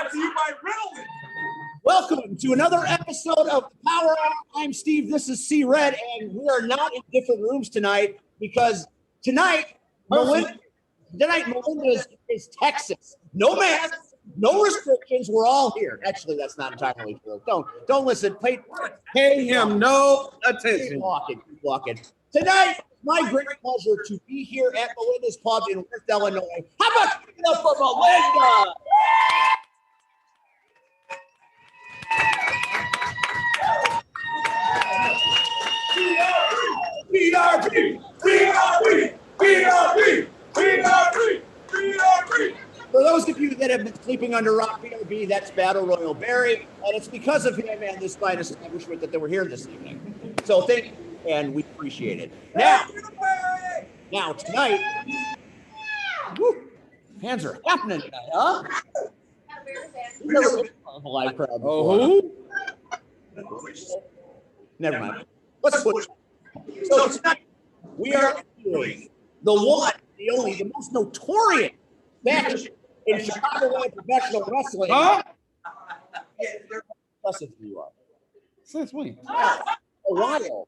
Brought to you by Riddleman. Welcome to another episode of the Power Hour. I'm Steve. This is C Red, and we are not in different rooms tonight because tonight Melinda is Texas. No masks, no restrictions. We're all here. Actually, that's not entirely true. Don't listen. Pay him no attention. Keep walking. Tonight, my great pleasure to be here at Melinda's Pub in Worth, Illinois. How about give it up for Melinda? BRB. For those of you that have been sleeping under rock, BRB, that's Battle Royal Barry, and it's because of him and this fine establishment that we're here this evening. So thank you, and we appreciate it. Now tonight, woo, hands are happening tonight, huh? We've never been a live crowd before. Never mind. Let's put it. So tonight, we are doing the one, the only, the most notorious match in Chicagoland professional wrestling. Huh? Impressive you are. Since when? A while.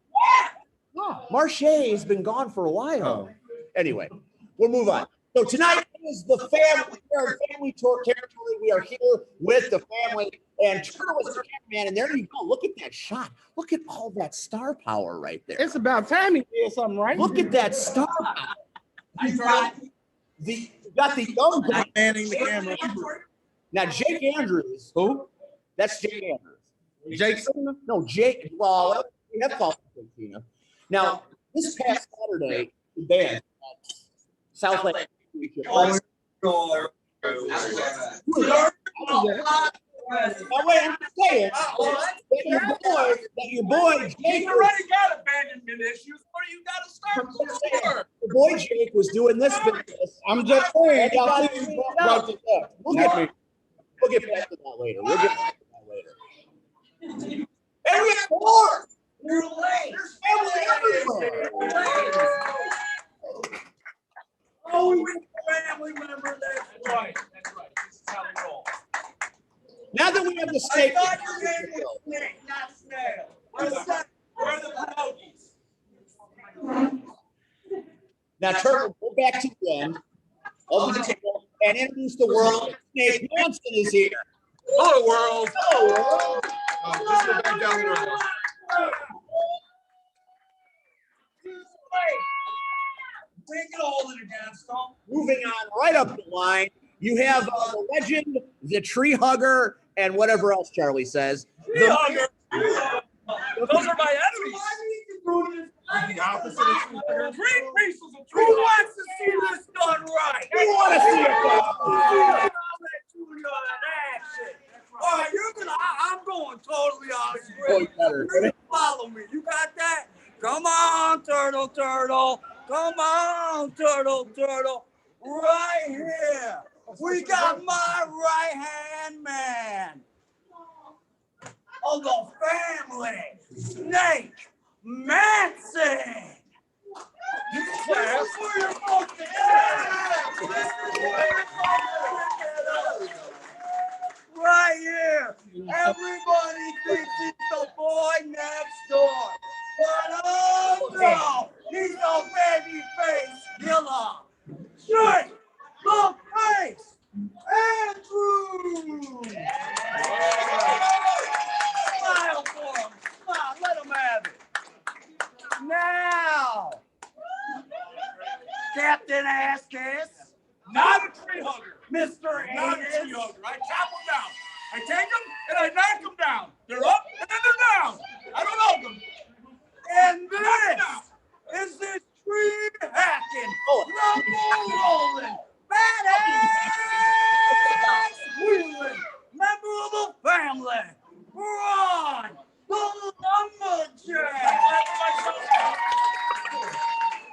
Marche has been gone for a while. Anyway, we'll move on. So tonight is the family. We are in family tour territory. We are here with the family. And Turtle is the cameraman. And there you go. Look at that shot. Look at all that star power right there. It's about time he did something right. Look at that star power. You got the young guy manning the camera. Now, Jake Andrews. Who? That's Jake Andrews. Jake Cena? No, Jake. Well, we have called him Jake Cena. Now, this past Saturday, the band at Southland. Now, wait, I'm saying that your boy Jake. He's already got abandonment issues. What do you got to start over? Your boy Jake was doing this business. I'm just saying. We'll get back to that later. And we have more. You're late. There's family everywhere. Oh, we family member. That's right. This is how we roll. Now that we have the I snake, thought your name was Snake, not Snail. Where the pierogies? now Turtle, go back to the end of the table and introduce the world. Snake Manson is here. Hello, world. Hello, world. Just go back down the road. Take it all in again, Stone. Moving on right up the line, you have the legend, the tree hugger, and whatever else Charlie says. Tree hugger. Those are my enemies. The opposite of tree hugger. Tree pieces of tree. Who wants to see this done right? We want to see it done. All right, I'm going totally off Oh, script. you better. You follow me. You got that? Come on, turtle. Come on, turtle. Right here. We got my right-hand man of the family, Snake Manson. This is where you're supposed to get. This is where you're supposed to get. Right here. Everybody thinks he's the boy next door. But oh no, he's a baby face killer. Straight the face, Andrew. Smile for him. Smile, let him have it. Now, Captain Askus. Not a tree hugger. Mr. Not a tree hugger. I chop them down. I take them and I knock them down. They're up and then they're down. I don't hug them. And this is this tree hacking, rumble rolling, badass wheeling member of the family, Ron the Lumberjack.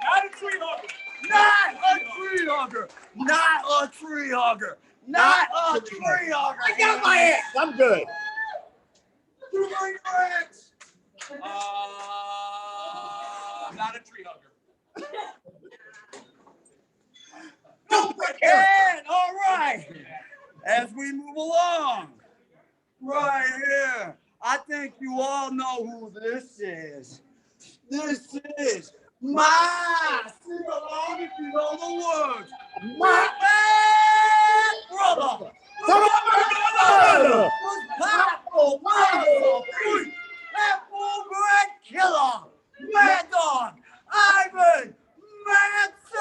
Not a tree hugger. Not a tree hugger. Not a tree hugger. Not a tree hugger. I got my ass. I'm good. Do my axe. Not a tree hugger. And all right, as we move along, right here, I think you all know who this is. This is my, sing along if you know the words, my bad brother. Was Pablo Mazo Free, that full bred killer, Mad Dog, Ivan Manson.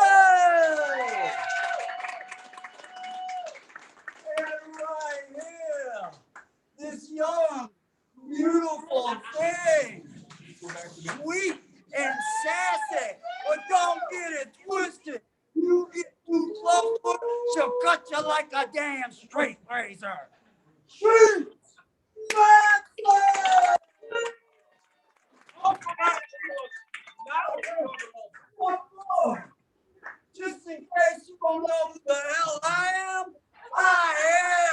And right here, this young, beautiful thing, sweet and sassy, but don't get it twisted. You get too close to her, she'll cut you like a damn straight razor. Shoot! Maxwell! What more? Just in case you don't know who the hell I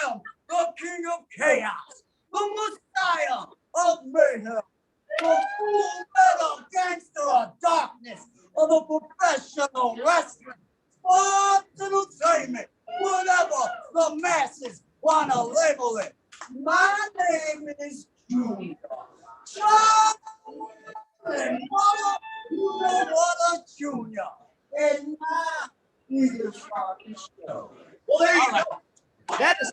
am the king of chaos, the messiah of mayhem, the full metal gangster of darkness, of a professional wrestling, sports entertainment, whatever the masses want to label it. My name is Junior. Charlie, mother, you know what a junior. And now, he's the Rocky Show. Well, there you go. That is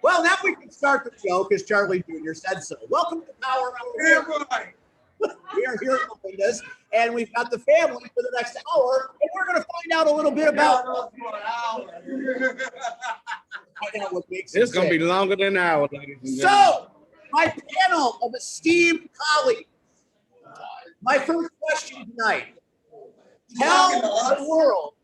well. Now we can start the show because Charlie Jr. said so. Welcome to Power Hour. We are here at Melinda's, and we've got the family for the next hour, and we're going to find out a little bit about what makes It's going to be longer than an hour, ladies and gentlemen. So, my panel of esteemed colleagues. My first question tonight. Tell the world.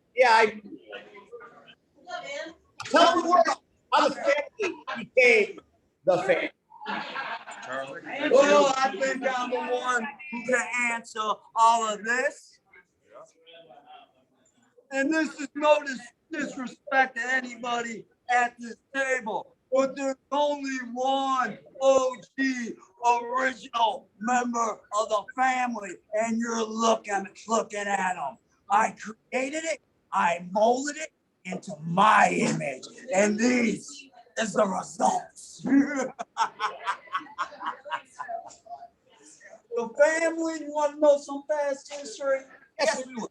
Tell the world how the family became the family. Well, I think I'm the one who can answer all of this. And this is no disrespect to anybody at this table, but there's only one OG original member of the family, and you're looking at him. I created it, I molded it into my image, and these is the results. The family, you want to know some fast history? Yes, we do.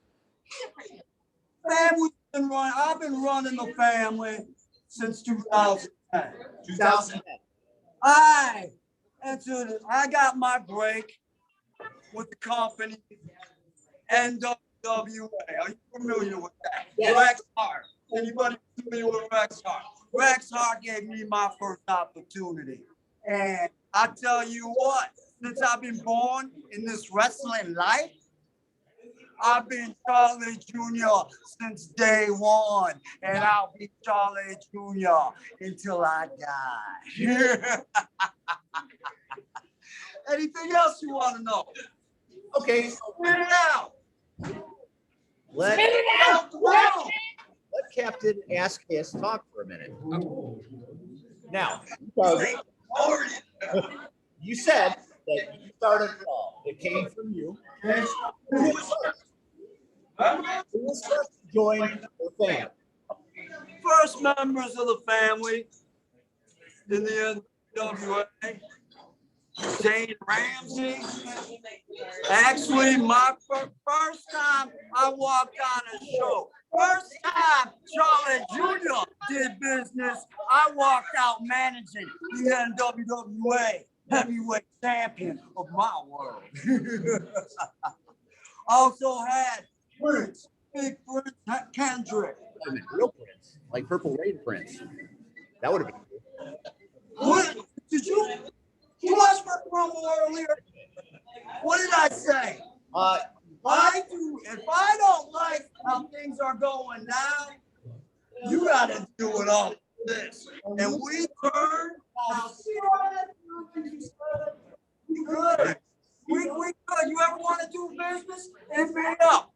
Family's been running. I've been running the family since 2010. 2010. I got my break with the company NWA. Are you familiar with that? Yes. Rex Hart. Anybody familiar with Rex Hart? Rex Hart gave me my first opportunity. And I tell you what, since I've been born in this wrestling life, I've been Charlie Jr. since day one, and I'll be Charlie Jr. until I die. Anything else you want to know? Okay, so Spit it out. let Spit it out. Captain Ask His talk for a minute. Now, you said that you started it all. It came from you. Who was first? Who was first to join the family? First members of the family in the NWA, Shane Ramsey. Actually, my first time I walked on a show, first time Charlie Jr. did business, I walked out managing the NWA heavyweight champion of my world. Also had Prince, Big Prince Kendrick. Wait a minute, real Prince, like Purple Rain Prince. That would have been cool. What did you watch my promo earlier? What did I say? If I don't like how things are going now, you gotta do it all this. And we turn. We good. We good. You ever want to do business? Hit me up.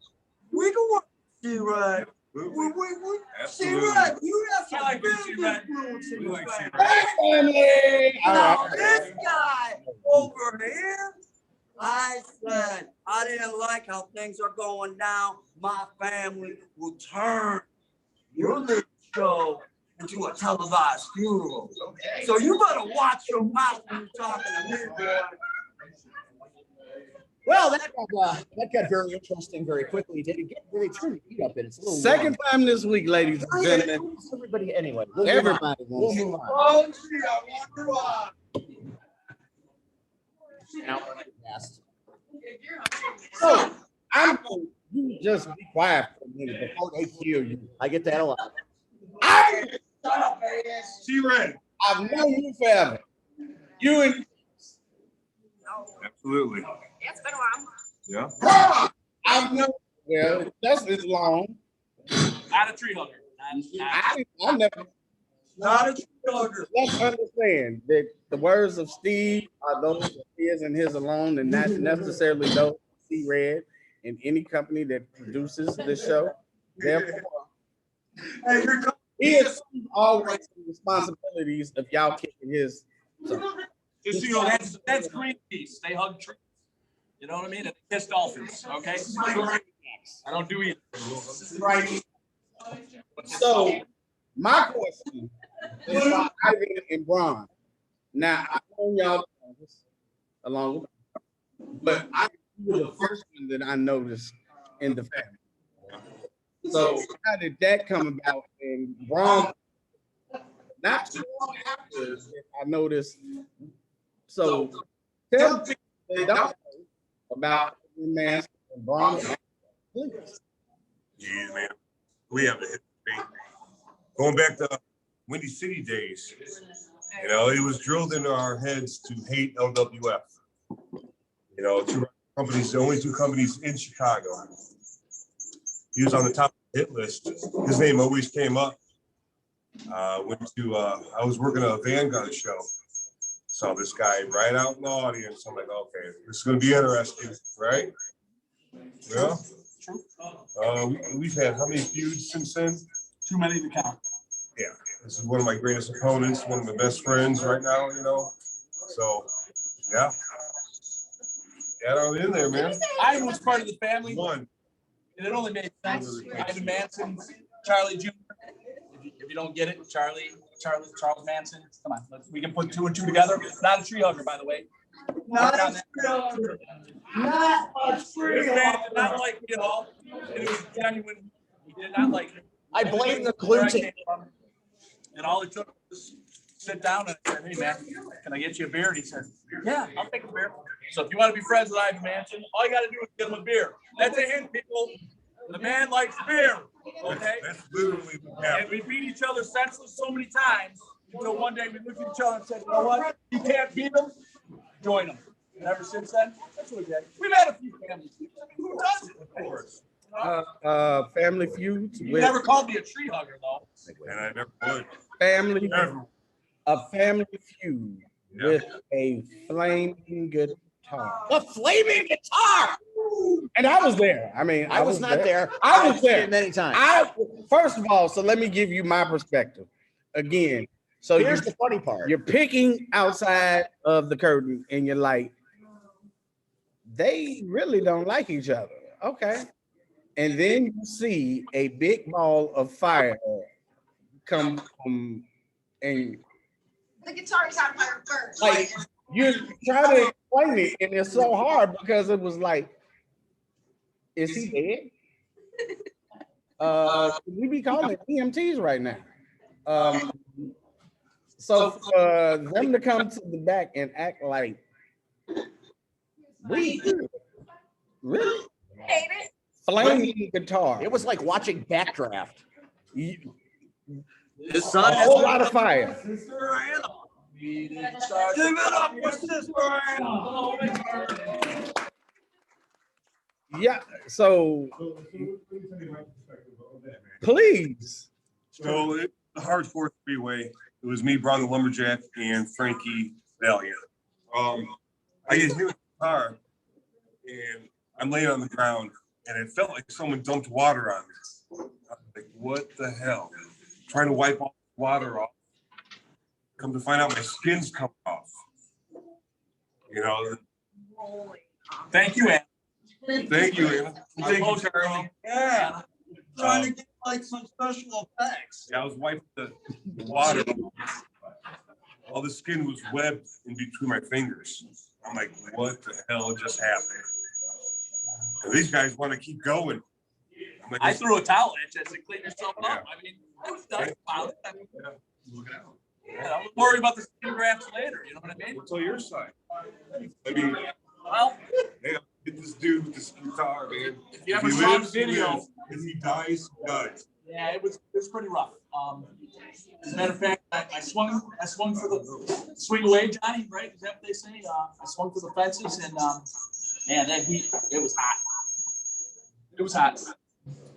We can work. See right. See right. You have some big influence in your family. Now this guy over here, I said I didn't like how things are going down. My family will turn your little show into a televised funeral. So you better watch your mouth when you're talking to me, boy. Well, that got very interesting very quickly. Did they turn the heat up in? It's a little Second time this week, ladies and gentlemen. Everybody, anyway. We'll Everybody We'll wants. move on. Oh, gee, I wonder why. Now, fast. So I'm going you just be quiet for a minute before they kill you. I get that a lot. T-Red. I've known you forever. You and Absolutely. It's been a while. Yeah. I've known well, that's as long. Not a tree hugger. I never Not a tree hugger. let's understand that the words of Steve are those of his and his alone, and not necessarily those of C-Red and any company that produces this show. Therefore, Hey, here comes. he assumes all rights and responsibilities of y'all kicking his. Just so you know, that's Greenpeace. They hug trees. You know what I mean? And they kiss dolphins. Okay. I don't do either. So my question is about Ivan and Braun. Now I know y'all along with, but I you were the first one that I noticed in the family. So how did that come about? And Braun, not too long after I noticed. So tell people they don't know about the man and Braun. Please. Geez, man, we have a history. Going back to Windy City days, you know, it was drilled into our heads to hate LWF. You know, two companies, the only two companies in Chicago. He was on the top of the hit list. His name always came up. I was working at a Vanguard show. Saw this guy right out in the audience. I'm like, okay, this is going to be interesting, right? Yeah. We've had how many feuds since then? Too many to count. Yeah, this is one of my greatest opponents, one of my best friends right now, you know. So, yeah. Got on in there, man. Ivan was part of the family, One. and it only made sense. Ivan Manson, Charlie Jr. If you don't get it, Charles Manson. Come on, we can put two and two together. Not a tree hugger, by the way. Not a tree hugger. Not a tree This man did hugger. not like me at all. And it was genuine. He did not like me. I blame the Where I gluten. came from. And all it took was sit down and I said, hey man, can I get you a beer? And he said, yeah, I'll take a beer. So if you want to be friends with Ivan Manson, all you got to do is get him a beer. That's a hint, people. The man likes beer. Okay? That's literally what And happened. we beat each other senseless so many times until one day we looked at each other and said, you know what? You can't beat him, join him. And ever since then, that's what we did. We've had a few family feuds. I mean, who doesn't? Of course. Family feuds You with never called me a tree hugger, though. And I never would. family, Never. a family feud with a flaming guitar. The flaming guitar. And I was there. I mean, I was not there. I was there. Many times. First of all, so let me give you my perspective. Again, so Here's the funny part. you're picking outside of the curtain and you're like, they really don't like each other. Okay. And then you see a big ball of fire come from, and The guitar's on fire first. like you try to explain it, and it's so hard because it was like, is he dead? Should we be calling EMTs right now? So for them to come to the back and act like we really Hate it. flaming guitar, It was like watching Backdraft. His son a has whole lot of fire. Sister Anna. Give it up for Sister Anna. Yeah, so please. So the hardcore three-way, it was me, Braun the Lumberjack, and Frankie Valiant. I get hit with the car, and I'm laying on the ground, and it felt like someone dumped water on me. I was like, what the hell? Trying to wipe all the water off. Come to find out my skin's coming off. You know, Thank you, Ann. Thank you, Anna. Thank you, Charlie. Yeah. Trying to get like some special effects. Yeah, I was wiping the water. All the skin was webbed in between my fingers. I'm like, what the hell just happened? And these guys want to keep going. I'm like, I threw a towel at you. I said, clean yourself Yeah. up. I mean, I was done about it. I mean, look it out. yeah, I was worried about the skin grafts later. You know what I mean? What's on your side? I mean, Well, hey, get this dude with this guitar, man. if you ever If he saw the lives, he video, lives. If he dies, he dies. yeah, it was pretty rough. As a matter of fact, I swung for the swing away, Johnny. Right? Is that what they say? I swung for the fences, and man, that heat, it was hot. It was hot.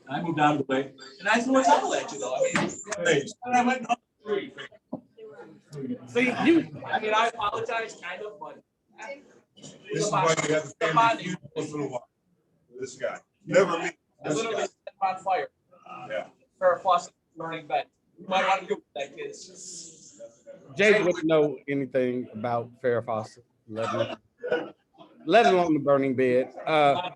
I moved out of the way, and I threw a towel at you, though. I mean, Thanks. and I went up 3. So you, I mean, I apologize, kind of, but This is why you have the family feud once in a while. This guy. Never me. I This literally guy. set him on fire. Yeah. Farrah Fawcett learning bed. You might want to do that, kids. Jake wouldn't know anything about Farrah Fawcett, let alone the burning bed. but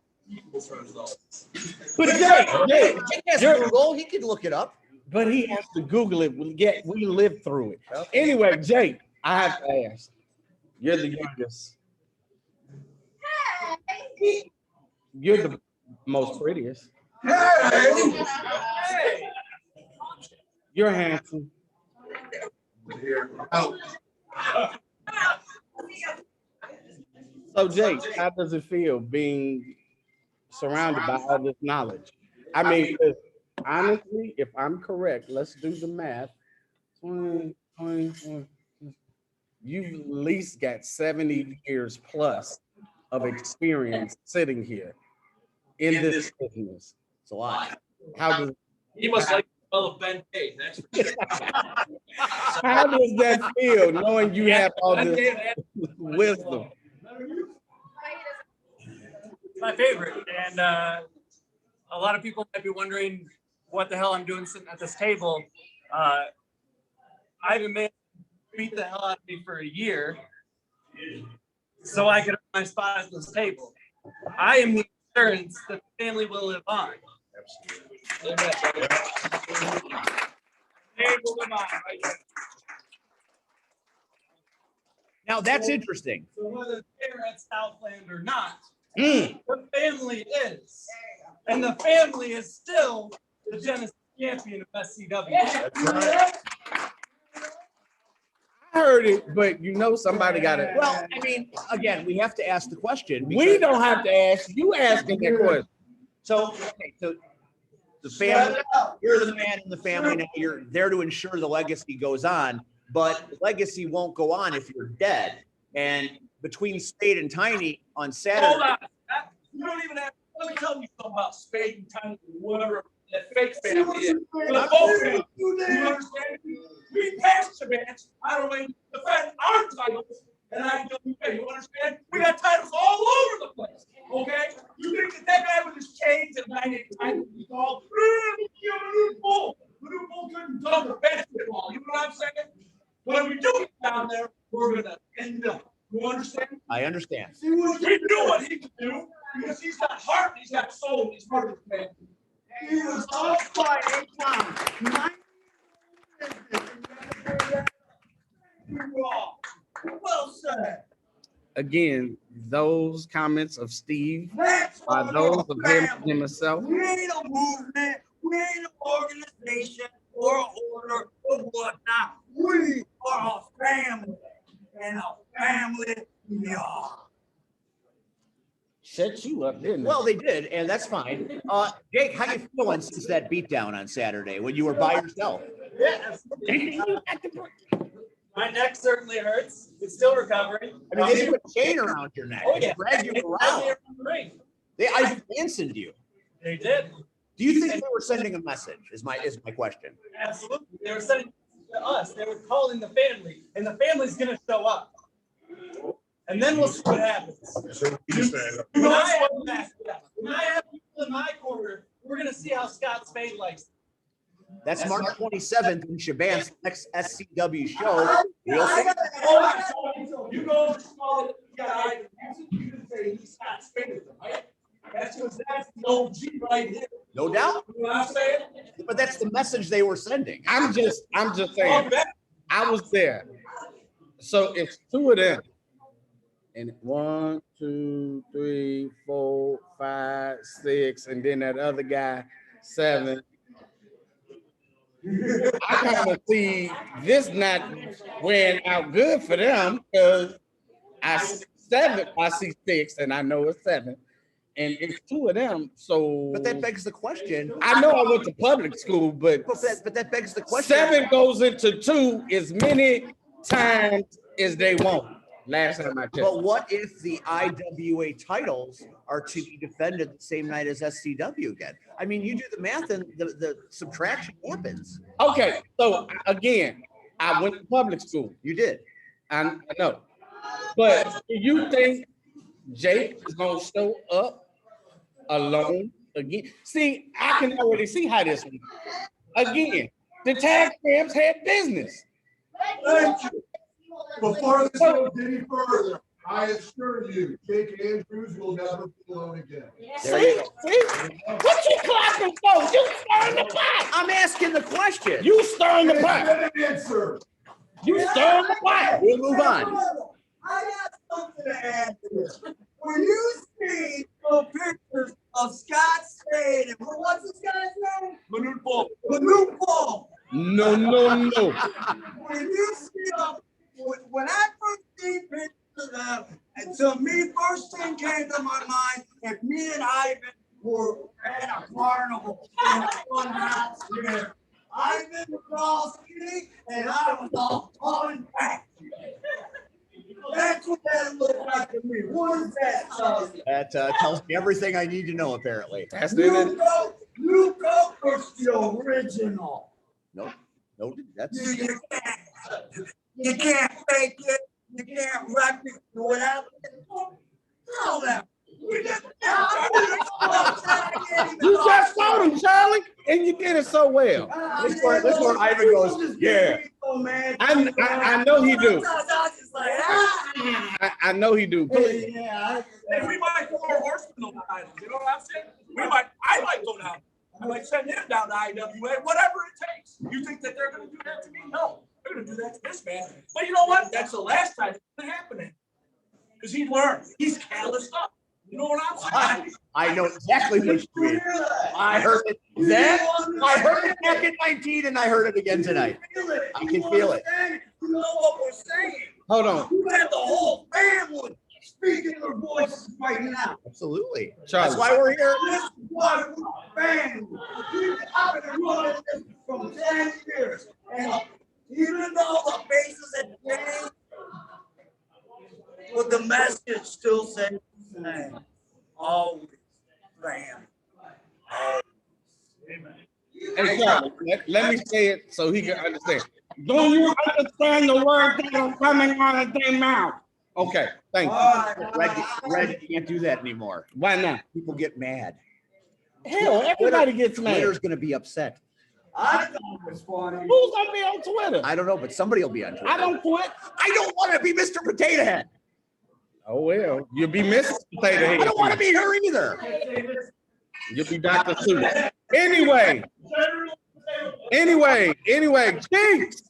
Jake has Google. He could look it up. But he has to Google it. We lived through it. Anyway, Jake, I have to ask. You're the youngest. You're the most prettiest. Hey! You're handsome. So, Jake, how does it feel being surrounded by all this knowledge? I mean, honestly, if I'm correct, let's do the math. 20, you've at least got 70 years plus of experience sitting here in this business. It's a lot. How does He must like the smell of Ben Pay. That's for sure. how does that feel knowing you have all Ben this Pay had- wisdom? It's my favorite, and a lot of people might be wondering what the hell I'm doing sitting at this table. Ivan May beat the hell out of me for a year so I could earn my spot at this table. I am the insurance that the family will live on. Amen, brother. They will live on, right? Now that's interesting. So whether they're at Southland or not, Mm. the family is. And the family is still the Genesis champion of SCW. I heard it, but you know somebody got it. Well, I mean, again, we have to ask the question. We because- don't have to ask. You asking that question. So, okay, so the family, you're the man in the family, now you're there to ensure the legacy goes on, but the legacy won't go on if you're dead. And between Spade and Tiny on Hold Saturday, on. You don't even have, let me tell you something about Spade and Tiny, whatever that fake family is. The whole family, you understand? We passed the match. I don't mean defend our titles. And I don't, you understand? We got titles all over the place. Okay? You think that guy with his chains at 98 titles is all, Little Bull couldn't dunk a basketball. You know what I'm saying? When we do get down there, we're gonna end up. You understand? I understand. We knew what he could do because he's got heart, he's got soul, he's part of the family. He was all by 8 times. Well said. Again, those comments of Steve That's are those of him himself. We ain't a movement. We ain't an organization or an order or whatnot. We are a family. And a family we are. Set you up, didn't it? Well, they did, and that's fine. Jake, how you feeling since that beatdown on Saturday when you were by yourself? My neck certainly hurts. It's still recovering. I mean, they put a chain around your neck. Oh, They yeah. dragged you They around. dragged me around the ring. They Ivan Mansoned you. They did. Do you think they were sending a message? Is my question. Absolutely. They were sending it to us. They were calling the family, and the family's going to show up. And then we'll see what happens. So he said, When I have people in my corner, we're going to see how Scott Spade likes it. That's March 27th in Shaban's next SCW show. We'll see. Hold on. You go and call it, you can say he's got Spade. because that's the OG right here. No doubt. You know what I'm saying? But that's the message they were sending. I'm just I'll saying, bet. I was there. So it's two of them. And 1, 2, 3, 4, 5, 6, and then that other guy, 7. I kind of see this not wearing out good for them because I see 6, and I know it's 7, and it's 2 of them. So, But that begs the question. I know I went to public school, but But that begs the question. 7 goes into 2 as many times as they want. Last time I checked. But what if the IWA titles are to be defended the same night as SCW again? I mean, you do the math and the subtraction happens. Okay, so again, I went to public school. You did. I know. But do you think Jake is gonna show up alone again? See, I can already see how this went. Again, the tag champs had business. Thank you. Before this goes any further, I assure you, Jake Andrews will never be alone again. See? What you clapping for? You stirring the pot. I'm asking the question. You stirring the pot. Get an answer. You stirring the pot. We'll move on. I got something to add to this. When you see the pictures of Scott Spade and what's this guy's name? Manute Bol. Manute Bol. No. When you see them, when I first see pictures of them, and to me, first thing came to my mind, if me and Ivan were at a carnival in a fun house here, Ivan was all skinny and I was all tall and fat. That's what that looked like to me. What is that telling you? That tells me everything I need to know, apparently. That's Luke was the original. Nope. That's You can't fake it. You can't replicate whatever. Tell them. You just told him, Charlie, and you did it so well. This where Ivan goes, yeah. I know he do. I know he do. Yeah. Hey, we might go our horseman over titles. You know what I'm saying? I might go down. I might send him down to IWA, whatever it takes. You think that they're going to do that to me? No. They're going to do that to this man. But you know what? That's the last time it's happening. Because he learned. He's calloused up. You know what I'm saying? I know exactly what you mean. I heard it then. I heard it back in 19, and I heard it again tonight. I can feel it. You know what we're saying? Hold on. You have the whole family speaking their voices right now. Absolutely. Charlie. That's why we're here. This is what we're family. I've been running this from 10 years. And even though the faces have changed, but the message still says the same. Always family. Amen. Hey, Charlie, let me say it so he can understand. Don't you understand the words that are coming out of their mouth? Okay, thank you. Red can't do that anymore. Why not? People get mad. Hell, everybody gets mad. Twitter's going to be upset. I thought it was funny. Who's gonna be on Twitter? I don't know, but somebody will be on Twitter. I don't quit. I don't want to be Mr. Potato Head. Oh well, you'll be Mr. Potato Head. I don't want to be her either. You'll be Dr. Seuss. Anyway, Cheeks.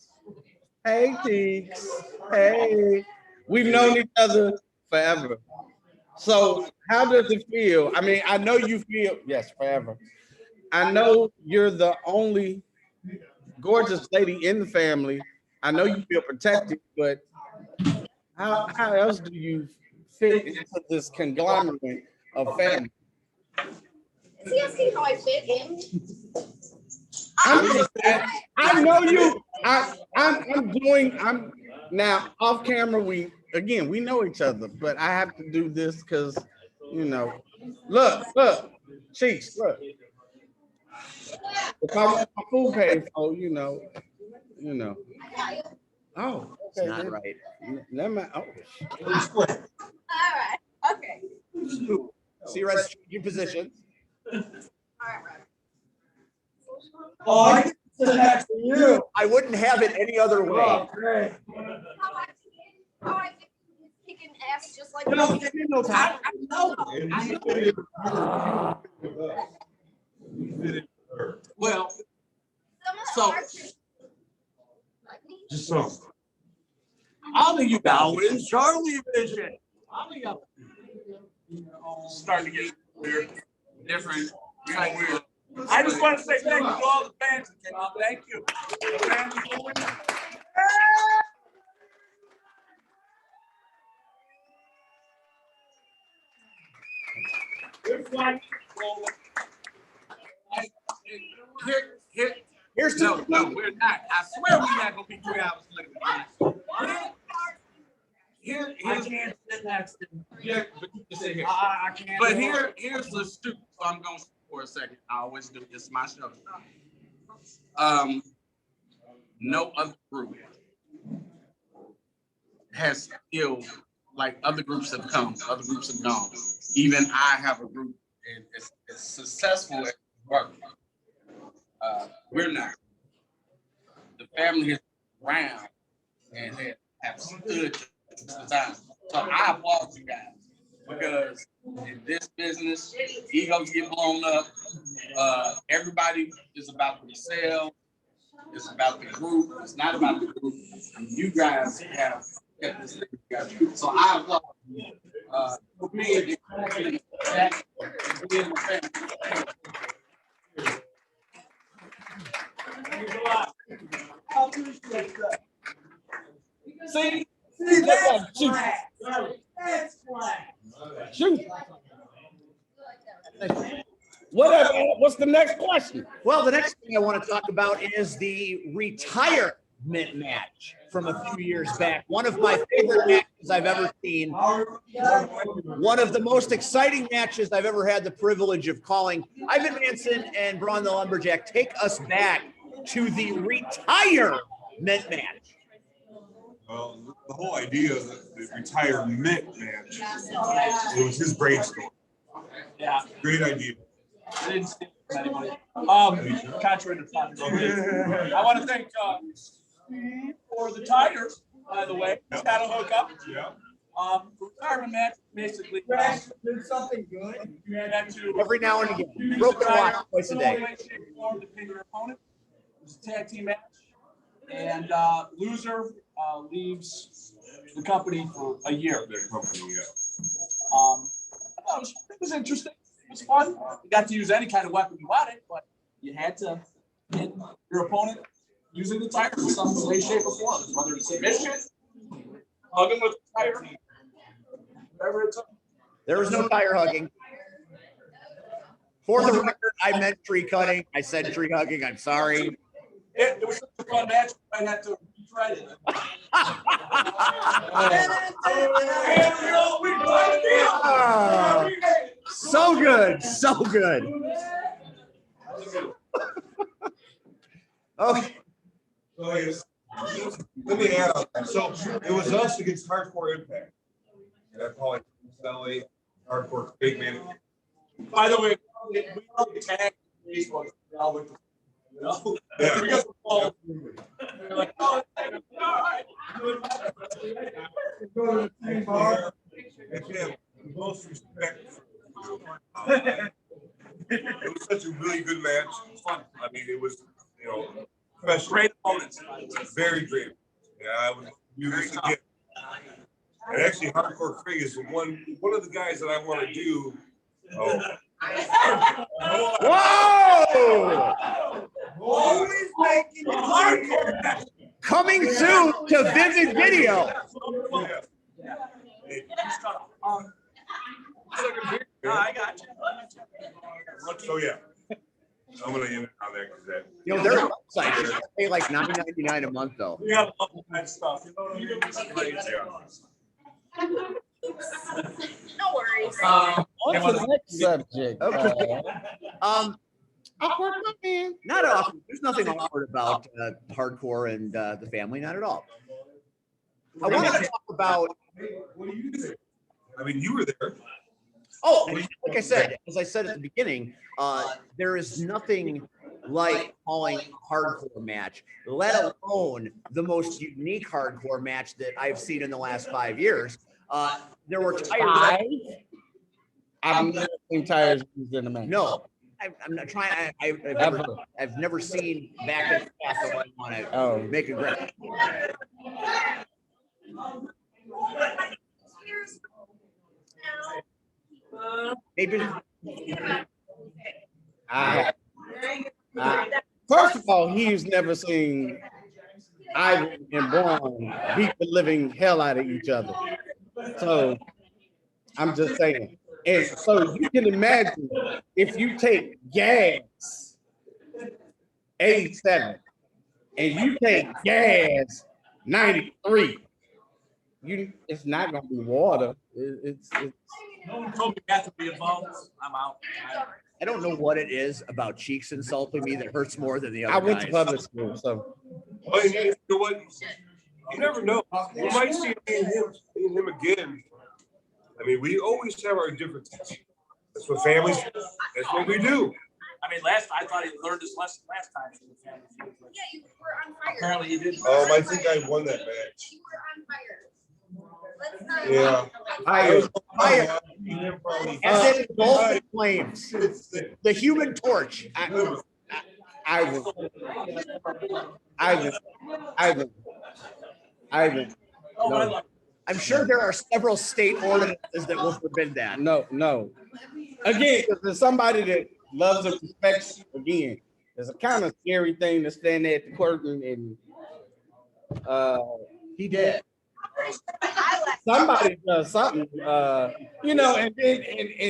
Hey, Cheeks. Hey. We've known each other forever. So how does it feel? I mean, I know you feel, yes, forever. I know you're the only gorgeous lady in the family. I know you feel protected, but how else do you fit into this conglomerate of family? Is he asking how I fit in? I'm just saying, I know you. I'm now off camera. We know each other, but I have to do this because, look, Cheeks, look. If I want my food paid for, Oh, It's okay. not right. Never mind. Oh, All right. Okay. See, Red's changing position. All right, Rob. Oh, I get to sit next to you. I wouldn't have it any other way. Oh, great. How I think he's kicking ass just like. No, give me no time. I know. And he fit in with us. He fit in with her. Well, Some of the So- archers, like me. Just some. all of you Now guys, in Charlie Vision. all of y'all starting to get weird, different, like weird. I just want to say thank you to all the fans that came out. Thank you. Here's No, to no, we're not. I swear we're not gonna be 3 hours later. Here's can't sit next to him. yeah, but you can sit here. I can't. But here's the scoop. So I'm going for a second. I always do. This is my show. No other group has skilled like other groups have come, other groups have gone. Even I have a group and it's successful at work. We're not. The family is around and have stood the time. So I applaud you guys because in this business, egos get blown up. Everybody is about themselves. It's about the group. It's not about the group. And you guys have kept this thing together. So I applaud you. For me, that being the family. See, That's shoot, flat. That's flat. shoot. What's the next question? Well, the next thing I want to talk about is the retirement match from a few years back. One of my favorite matches I've ever seen. One of the most exciting matches I've ever had the privilege of calling. Ivan Manson and Braun the Lumberjack take us back to the retirement match. Well, the whole idea of the retirement match, it was his brainstorm. Yeah. Great idea. I didn't steal from anybody. Contrary to thought. I want to thank Steve for the tires, by the way. He's got a hookup. Yeah. Retirement match, basically. Did something good. You had to. Every now and again. Broken watch twice a day. No way, shape, or form to pin your opponent. It was a tag team match. And loser leaves the company for a year. That company, yeah. It was interesting. It was fun. You got to use any kind of weapon you wanted, but you had to hit your opponent using the tire in some way, shape, or form. Whether it's submission, hug him with the tire, whatever it took. There was no tire hugging. For the record, I meant tree cutting. I said tree hugging. I'm sorry. It was such a fun match. I had to retread it. Ah, so good. So good. Okay. So yes, let me add on that. So it was us against Hardcore Impact. And I call it Sally, Hardcore Big Man. By the way, we all tagged Facebook. We all went to, you know? Yeah. We got the ball. We're like, oh, all right. Go to the team bar. And yeah, the most respect. It was such a really good match. Fun. I mean, it was, you know, professional. Great opponents. Very great. Yeah, I would do this again. And actually, Hardcore Craig is one of the guys that I want to do. Oh, Whoa! Always making it hardcore. Coming soon to Vivid Video. yeah. I got you. So yeah, I'm gonna end it on there because that. You know, their website is pay like $9.99 a month though. We have a lot of that stuff. You know what I mean? It's great. No worries. On to the next subject. Okay. Awkward man. Not awkward. There's nothing awkward about hardcore and the family, not at all. I want to talk about. What do you think? I mean, you were there. Oh, like I said, as I said at the beginning, there is nothing like calling a hardcore match, let alone the most unique hardcore match that I've seen in the last 5 years. There were tires. Five? I've never seen tires used in a match. No, I'm not trying. I've never seen back and forth. So I want to Oh. make a graph. Maybe I- First of all, he's never seen Ivan and Braun beat the living hell out of each other. So I'm just saying. And so you can imagine if you take gas 87 and you take gas 93, it's not gonna be water. It's No one told me that to be involved. I'm out. I don't know what it is about Cheeks insulting me that hurts more than the I other went to guys. public school, so Well, you know what? You never know. You might see me and him again. I mean, we always have our differences. That's what families, that's what we do. I mean, I thought he learned his lesson last time. So the family feud, but Yeah, you were on fire. apparently he didn't. I think I won that match. You were on fire. Let's not. Yeah. Fire. Fire. As it engulfed in flames. The Human Torch. Ivan. Oh, No. I love I'm sure there are several state ordinances that will forbid that. No. Again, because there's somebody that loves and respects. Again, it's a kind of scary thing to stand there at the curtain and He did. somebody does something. And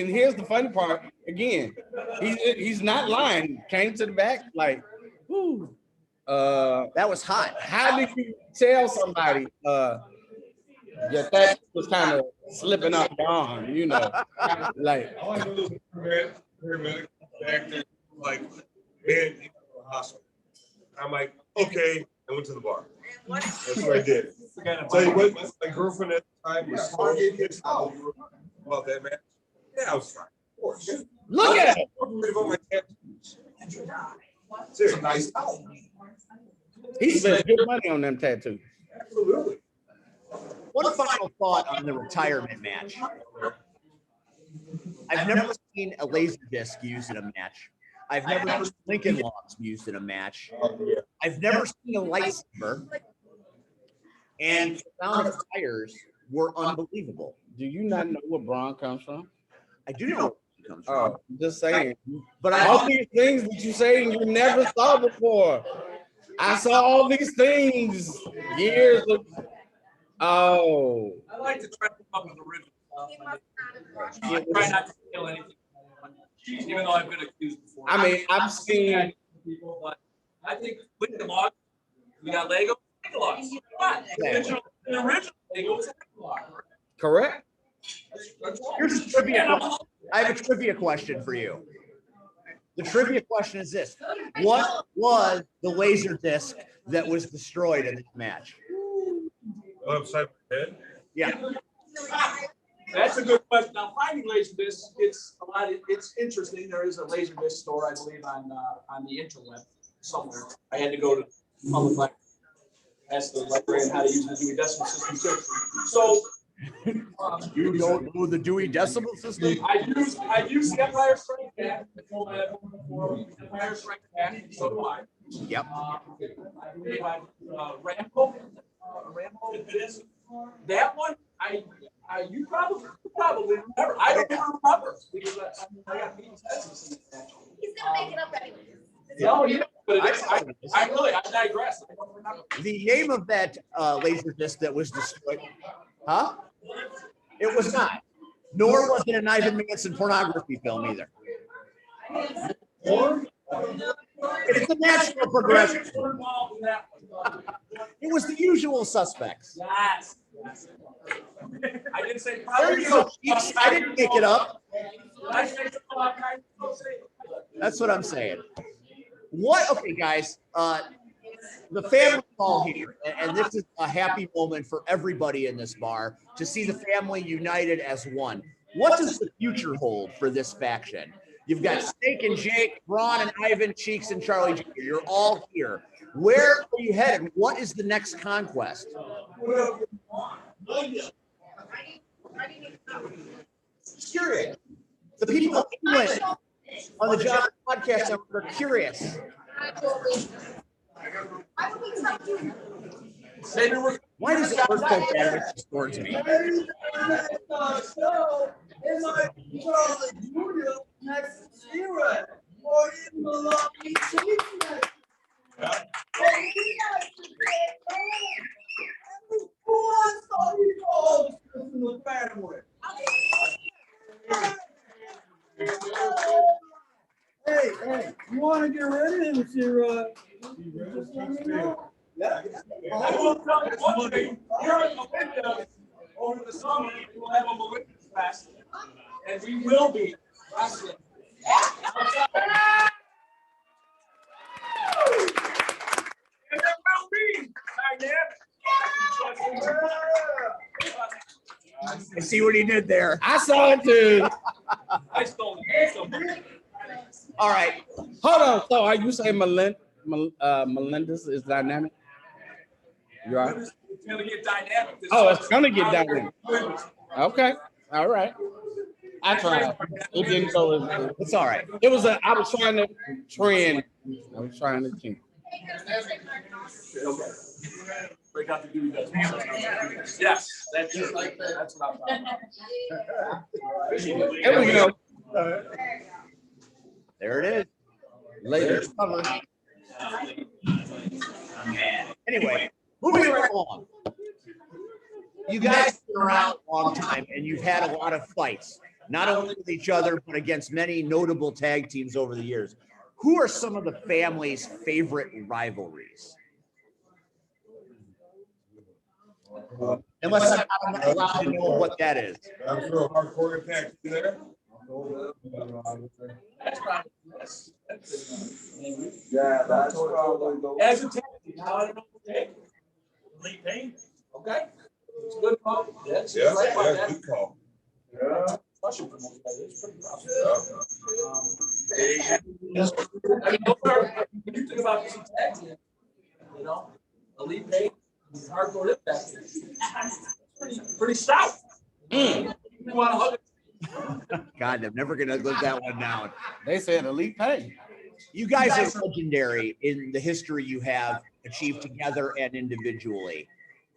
here's the funny part. Again, he's not lying. Came to the back like, whoo. That was hot. How did you tell somebody that was kind of slipping up the arm? Like. All I know is paramedic back there, like, man, you go to the hospital. I'm like, okay, I went to the bar. That's what I did. Tell you what, my girlfriend at the time was so pissed off about that match. Yeah, I was fine. Of course. Look at it. I'm worried about my tattoos. Seriously. Nice. He spent good money on them tattoos. Absolutely. One final thought on the retirement match. I've never seen a laser disc used in a match. I've never seen Lincoln Logs used in a match. I've never seen a lightsaber. And the sound of tires were unbelievable. Do you not know where Braun comes from? I do know where it comes from. Oh, just saying. But All I these things that you say you never saw before. I saw all these things years ago. Oh. I like to try to come up with original stuff. He must not have I try not to kill anything. Even though I've been accused before. I mean, I've seen. people, but I think Lincoln Log, we got Lego, Lincoln Logs. Come on, the original Lego was a Lincoln Log. Correct. Here's a trivia. I have a trivia question for you. The trivia question is this: what was the laser disc that was destroyed in this match? Upside my head. Yeah. That's a good question. Now, finding laser discs, it's interesting. There is a laser disc store, I believe, on the interweb somewhere. I had to go to public library, ask the librarian how to use the Dewey Decimal System too. So, You don't know the Dewey Decimal System? I use the Empire Strikes Back. I told my before, Empire Strikes Back. So do I. Yep. I believe Rambo. Rambo. That one, you probably remember. I don't even remember because I got beaten heads in that match. He's gonna make it up anyway. No, you know, but it is, I digress. I don't remember. The name of that laser disc that was destroyed, huh? It was not. Nor was it an Ivan Manson pornography film either. It's a natural progression. It was the usual suspects. Yes. I didn't say There probably. you go, Cheeks. I didn't make it up. I said That's what I'm saying. What? Okay, guys. The family's all here, and this is a happy moment for everybody in this bar to see the family united as one. What does the future hold for this faction? You've got Snake and Jake, Braun and Ivan, Cheeks and Charlie Jr. You're all here. Where are you headed? What is the next conquest? Curious. The people of England on the John Podcast Network are curious. Why does it work so bad towards me? Hey, you want to get ready and see, just let me know. I will tell you one thing, here at Melinda, over the summer, we will have a Melinda Fest, and we will be wrestling. And there will be I see what he did there. I saw it too. I stole it. All right. Hold on. So are you saying Melinda's is dynamic? You are? It's gonna get dynamic. Oh, it's gonna get dynamic. Okay. All right. I tried. It didn't go as It's all right. it was I was trying to trend. I was trying to change. Break out the dude. Yes, that's it. That's what I'm talking about. There we go. There it is. Later. Anyway, moving right along. You guys have been around a long time and you've had a lot of fights, not only with each other, but against many notable tag teams over the years. Who are some of the family's favorite rivalries? Unless I'm not allowed to know what that is. I'm sure a hardcore impact there. Yeah, that's probably the. As a tag team, how I don't know what tag. Elite Pain, okay? It's a good call. Yes. Yeah, yeah, good call. Yeah. Especially for most guys, it's pretty rough. Yeah. I mean, when you think about this tag team, you know, Elite Pain, hardcore impact, pretty stout. You want to hug it? God, I'm never gonna live that one down. They said elite pay. You guys are legendary in the history you have achieved together and individually.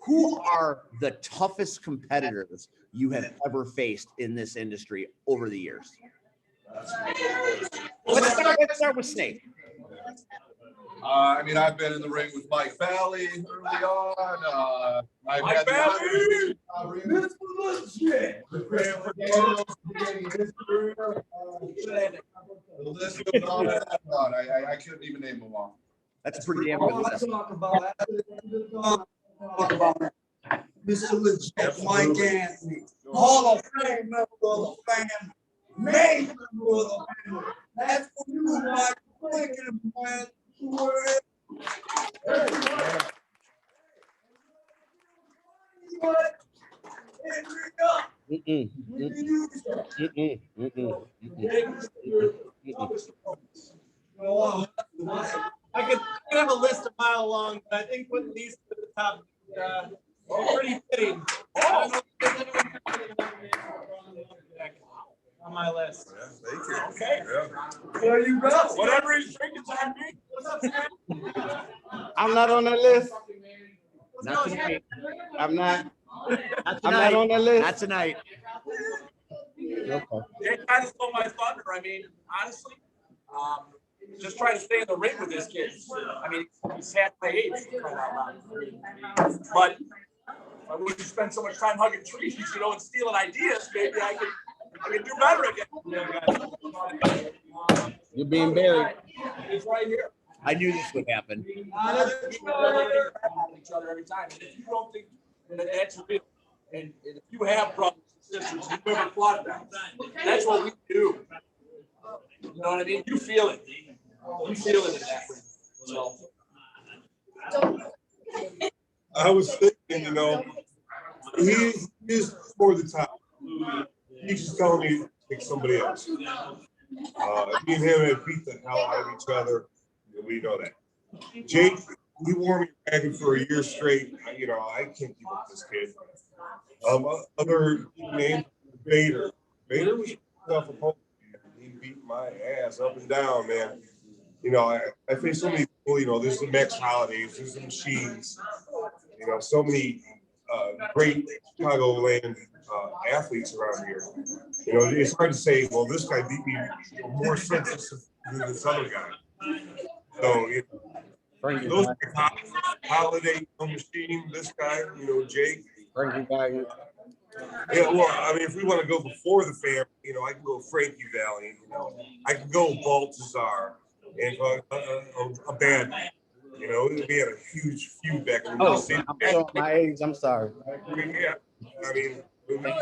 Who are the toughest competitors you have ever faced in this industry over the years? Let's start with Snake. I mean, I've been in the ring with Mike Valley early on. I've Mike had the Valley! opportunity to with Chris Daniels, beginning his career. The list goes on and on. I couldn't even name them all. That's a pretty damn All good I list. talk about Mr. Legit Mike Anthony, Hall of Fame member of the family, main member of the family. That's for you, Mike. Thinking, man. I could have a list a mile long, but I think putting these to the top pretty fitting. I don't know if there's anyone on my list. Yeah, thank you. Okay. Yeah. There you go. Whatever he's drinking, on me. What's up, Sam? I'm not on that list. Not tonight. I'm not. Not I'm not on tonight. that list. Not tonight. Okay. They kind of stole my thunder. I mean, honestly, just trying to stay in the ring with this kid. I mean, he's half my age. For crying out loud. But I wouldn't spend so much time hugging trees, you know, and stealing ideas. Maybe I could do better again. You're being buried. It's right here. I knew this would happen. Each other every time. And if you don't think that that's real, and if you have brothers and sisters, you never fought them. That's what we do. You know what I mean? You feel it. You feel it in that way. So. I was thinking, you know, he's for the top. He's just telling me to pick somebody else. Me and him have beat the hell out of each other. We know that. Jake, he wore me dragon for a year straight. You know, I can't keep up with this kid. Other names, Vader. Vader was tough opponent. He beat my ass up and down, man. You know, I face so many people, you know, there's the Max Holidays, there's the Machines, you know, so many great Chicagoland athletes around here. You know, it's hard to say, well, this guy beat me more senses than this other guy. So, you know, those Holiday, Machine, this guy, you know, Jake. Yeah, well, I mean, if we want to go before the family, you know, I can go Frankie Valiant, you know, I can go Baltazar and a bad man. You know, we had a huge feud back in the I'm showing my age. I'm sorry. Yeah, I mean, we go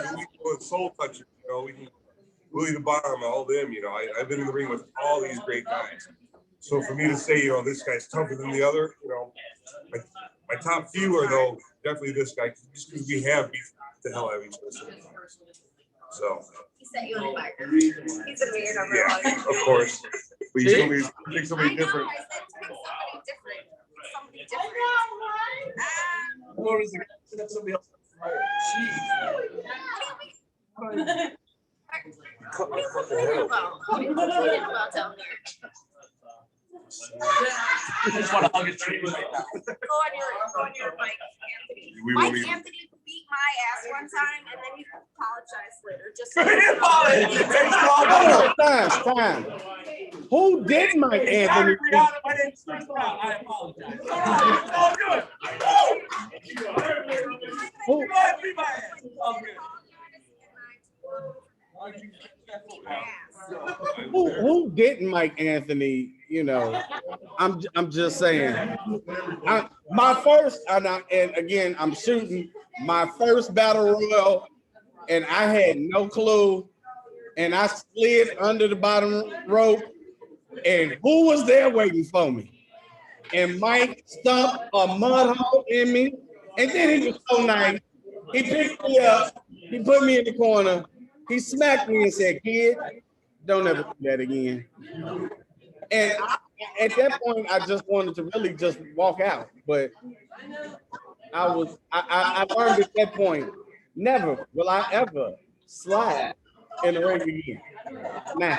with Soul Touchers, you know, we can Louis the Bomb, all them, you know, I've been in the ring with all these great guys. So for me to say, you know, this guy's tougher than the other, you know, my top few are though definitely this guy, just because we have beat the hell out of each other. So. He set you on fire. He's gonna be your number one. Yeah, of course. But you pick somebody different. I said pick somebody different. Somebody different. What was the somebody else? What are you complaining about? What are you complaining about down there? I just want to hug a tree right now. Go on your Mike Anthony. We Mike will be- Anthony beat my ass one time and then he apologized later. Just Time. Who did Mike Anthony? I didn't stress out. I apologize. I'll do it. Who, Beat my ass. I'll do it. who didn't Mike Anthony? You know, I'm just saying. My first, and again, I'm shooting my first battle royal, and I had no clue, and I slid under the bottom rope, and who was there waiting for me? And Mike stumped a mud hole in me, and then he was so nice. He picked me up, he put me in the corner, he smacked me and said, "Kid, don't ever do that again." And at that point, I just wanted to really just walk out. But I learned at that point, never will I ever slide in the ring again. Now,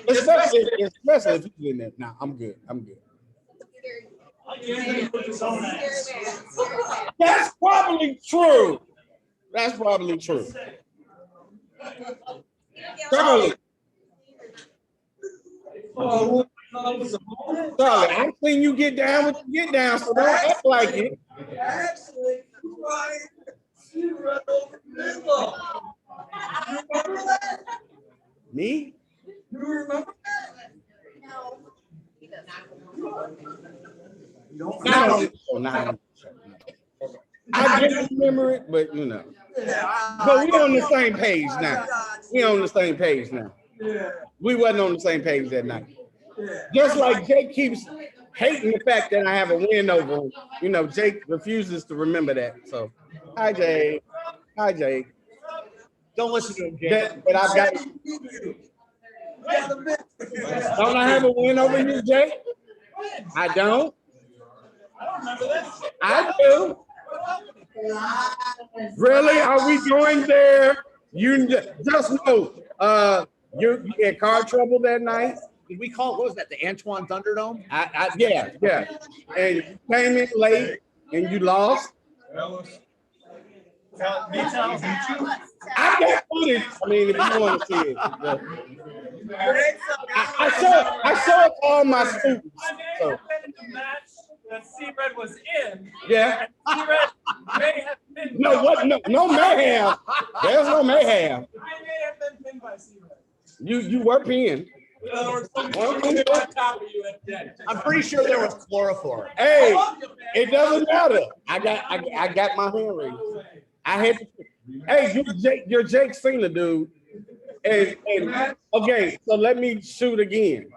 especially if you're in there. Nah, I'm good. That's probably true. Charlie. Charlie, I've seen you get down when you get down, so don't act like it. Actually, Ryan, you run over Bigelow. You remember that? Me? You remember that? No. He does No. I didn't remember it, but you know. But we on the same page now. Yeah. We wasn't on the same page that night. Yeah. Just like Jake keeps hating the fact that I have a win over him. You know, Jake refuses to remember that. So, hi, Jake. Don't listen to him, Jake. But I've got. Don't I have a win over you, Jake? I don't. I do. Really? Are we going there? You just know. You had car trouble that night. Did we call it, what was that, the Antoine Thunderdome? Yeah. And you came in late and you lost. I got footage. I mean, if you want to see it. I showed all my students. So. That C-Red was in. Yeah. C-Red may have been. No, what? No mayhem. There's no mayhem. I may have been pinned by C-Red. You were pinned. In other words, somebody on top of you at dead. I'm pretty sure there was chloroform. Hey, it doesn't matter. I got my hand raised. I had. Hey, you're Jake Cena, dude. And okay, so let me shoot again.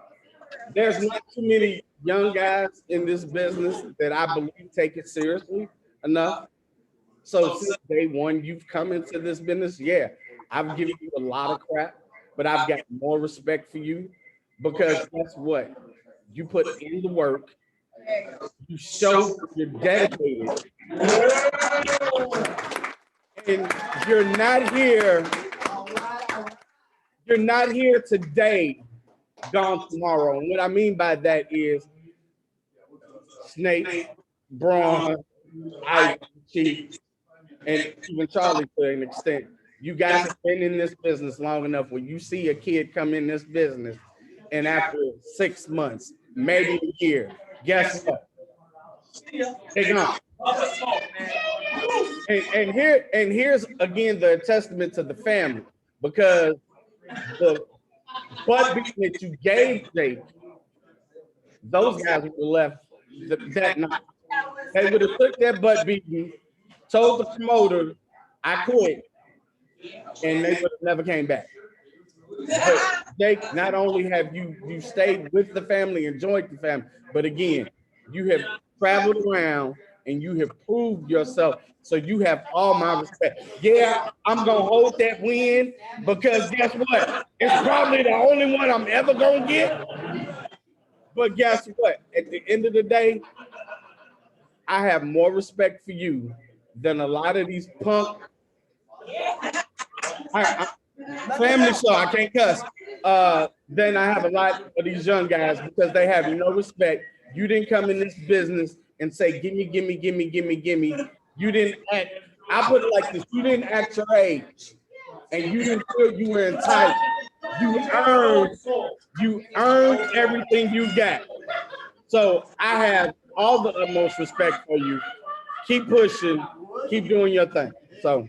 There's not too many young guys in this business that I believe take it seriously enough. So since day one, you've come into this business. Yeah, I've given you a lot of crap, but I've got more respect for you because guess what? You put in the work. You show you're dedicated. and you're not here. You're not here today, gone tomorrow. And what I mean by that is Snake, Braun, Ike, Chief, and even Charlie to an extent. You guys have been in this business long enough where you see a kid come in this business and after 6 months, maybe a year, guess what? They're gone. And here's again the testament to the family, because the butt beating that you gave Jake, those guys would have left that night. They would have took that butt beating, told the promoter, I quit, and they would have never came back. But Jake, not only have you stayed with the family, enjoyed the family, but again, you have traveled around and you have proved yourself. So you have all my respect. Yeah, I'm gonna hold that win because guess what? It's probably the only one I'm ever gonna get. But guess what? At the end of the day, I have more respect for you than a lot of these punk. Family show, I can't cuss. Then I have a lot of these young guys because they have no respect. You didn't come in this business and say, gimme, gimme, gimme, gimme, gimme. You didn't act, I put it like this, you didn't act your age and you didn't feel you were entitled. You earned everything you got. So I have all the utmost respect for you. Keep pushing, keep doing your thing. So.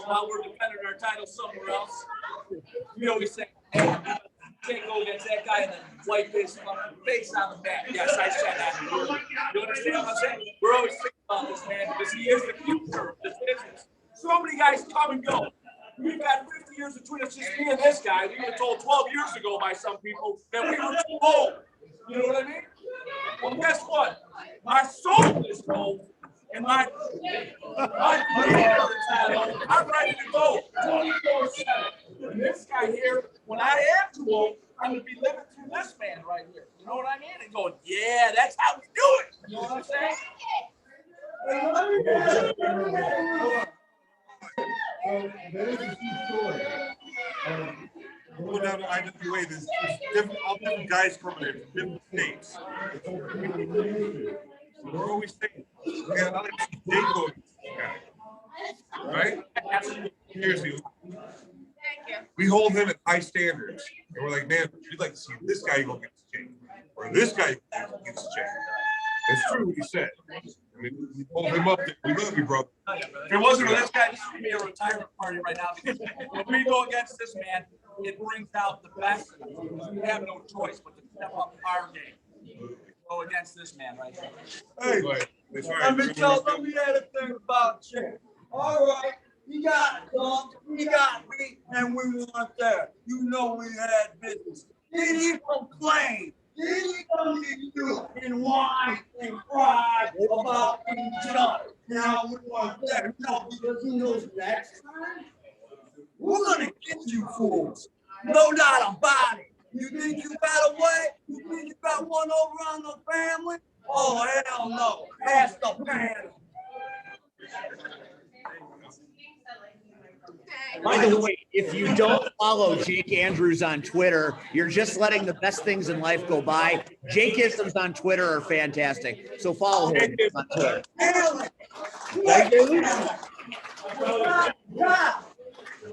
While we're defending our title somewhere else, we always say, hey, you can't go against that guy and then wipe his face on the back. Yes, I said that. You understand what I'm saying? We're always thinking about this man because he is the future of this business. So many guys come and go. We've got 50 years between us, just me and this guy. We were told 12 years ago by some people that we were too old. You know what I mean? Well, guess what? My soul is old. And my I'm ready to go 24/7. And this guy here, when I am too old, I'm gonna be living through this man right here. You know what I mean? And going, yeah, that's how we do it. You know what I'm saying? There's a true story. Going down to IWA, there's all different guys coming in from different states. So we're always saying, man, I like to see Jake go against this guy. Right? Seriously. We hold him at high standards. And we're like, man, we'd like to see this guy go against Jake. Or this guy go against Jake. It's true what he said. I mean, we hold him up. We love you, bro. If it wasn't for this guy, this would be a retirement party right now. Because when we go against this man, it brings out the best. We have no choice but to step up our game. Go against this man right here. Hey, Let me tell you anything about Jake. All right, he got dumped, he got beat, and we weren't there. You know we had business. Did he complain? Did he come to you and whine and cry about being jumped? Now we weren't there. No, because he knows next time we're gonna get you fools. No doubt about it. You think you got away? You think you got one over on the family? Oh, hell no. Pass the pan. By the way, if you don't follow Jake Andrews on Twitter, you're just letting the best things in life go by. Jake-isms on Twitter are fantastic. So follow him on Twitter.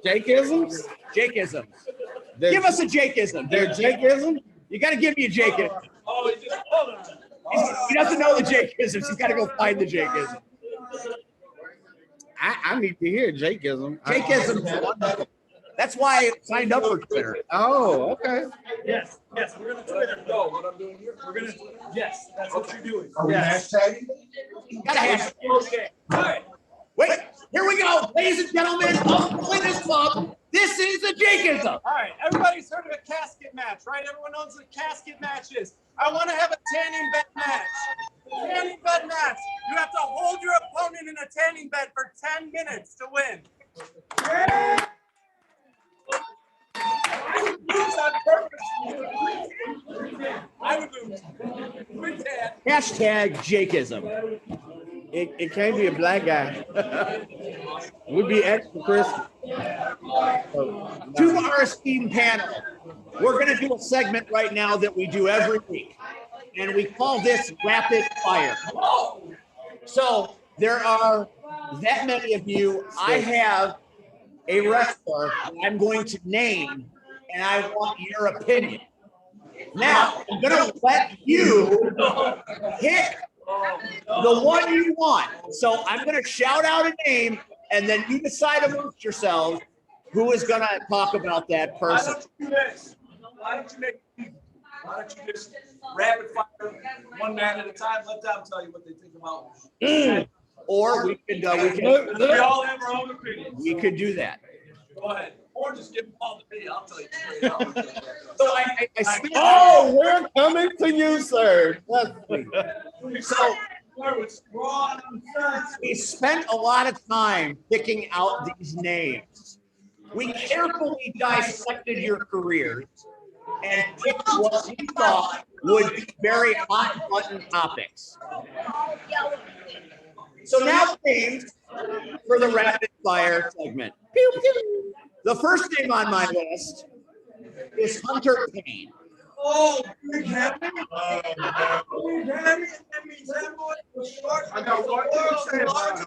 Jake-isms? Jake-isms. Give us a Jake-ism. They're Jake-ism? You got to give me a Jake-ism. Oh, he just hold on. He doesn't know the Jake-isms. He's got to go find the Jake-ism. I need to hear Jake-ism. Jake-isms. That's why I signed up for Twitter. Oh, okay. Yes, we're gonna Twitter. No, what I'm doing here, we're gonna. Yes, that's what you're doing. Are we Yes. hashtagging? Got to have. Okay. All right. Wait, here we go. Ladies and gentlemen of the Winners Club, this is the Jake-ism. All right, everybody's heard of a casket match, right? Everyone knows what a casket match is. I want to have a tanning bed match. Tanning bed match. You have to hold your opponent in a tanning bed for 10 minutes to win. Yeah. I would Hashtag Jakeism. It can't be a black guy. We'd be extra Christmas. To our esteemed panel, we're going to do a segment right now that we do every week, and we call this Rapid Fire. So there are that many of you. I have a wrestler I'm going to name, and I want your opinion. Now, I'm going to let you pick the one you want. So I'm going to shout out a name, and then you decide amongst yourselves who is going to talk about that Why person. don't you do this? Why don't you make it easy? Why don't you just rapid fire one man at a time? Let them tell you what they think about. Or we could We all have our own opinions. we could do that. Go ahead. Or just give them all the me. I'll tell you straight out. So I spent, Oh, we're coming to you, sir. so we spent a lot of time picking out these names. We carefully dissected your careers and picked what we thought would be very hot button topics. So now names for the rapid fire segment. Pew, pew. The first name on my list is Hunter Payne. Oh, Big Happy. Big Happy. That means that boy was short. I got one thing to say about him.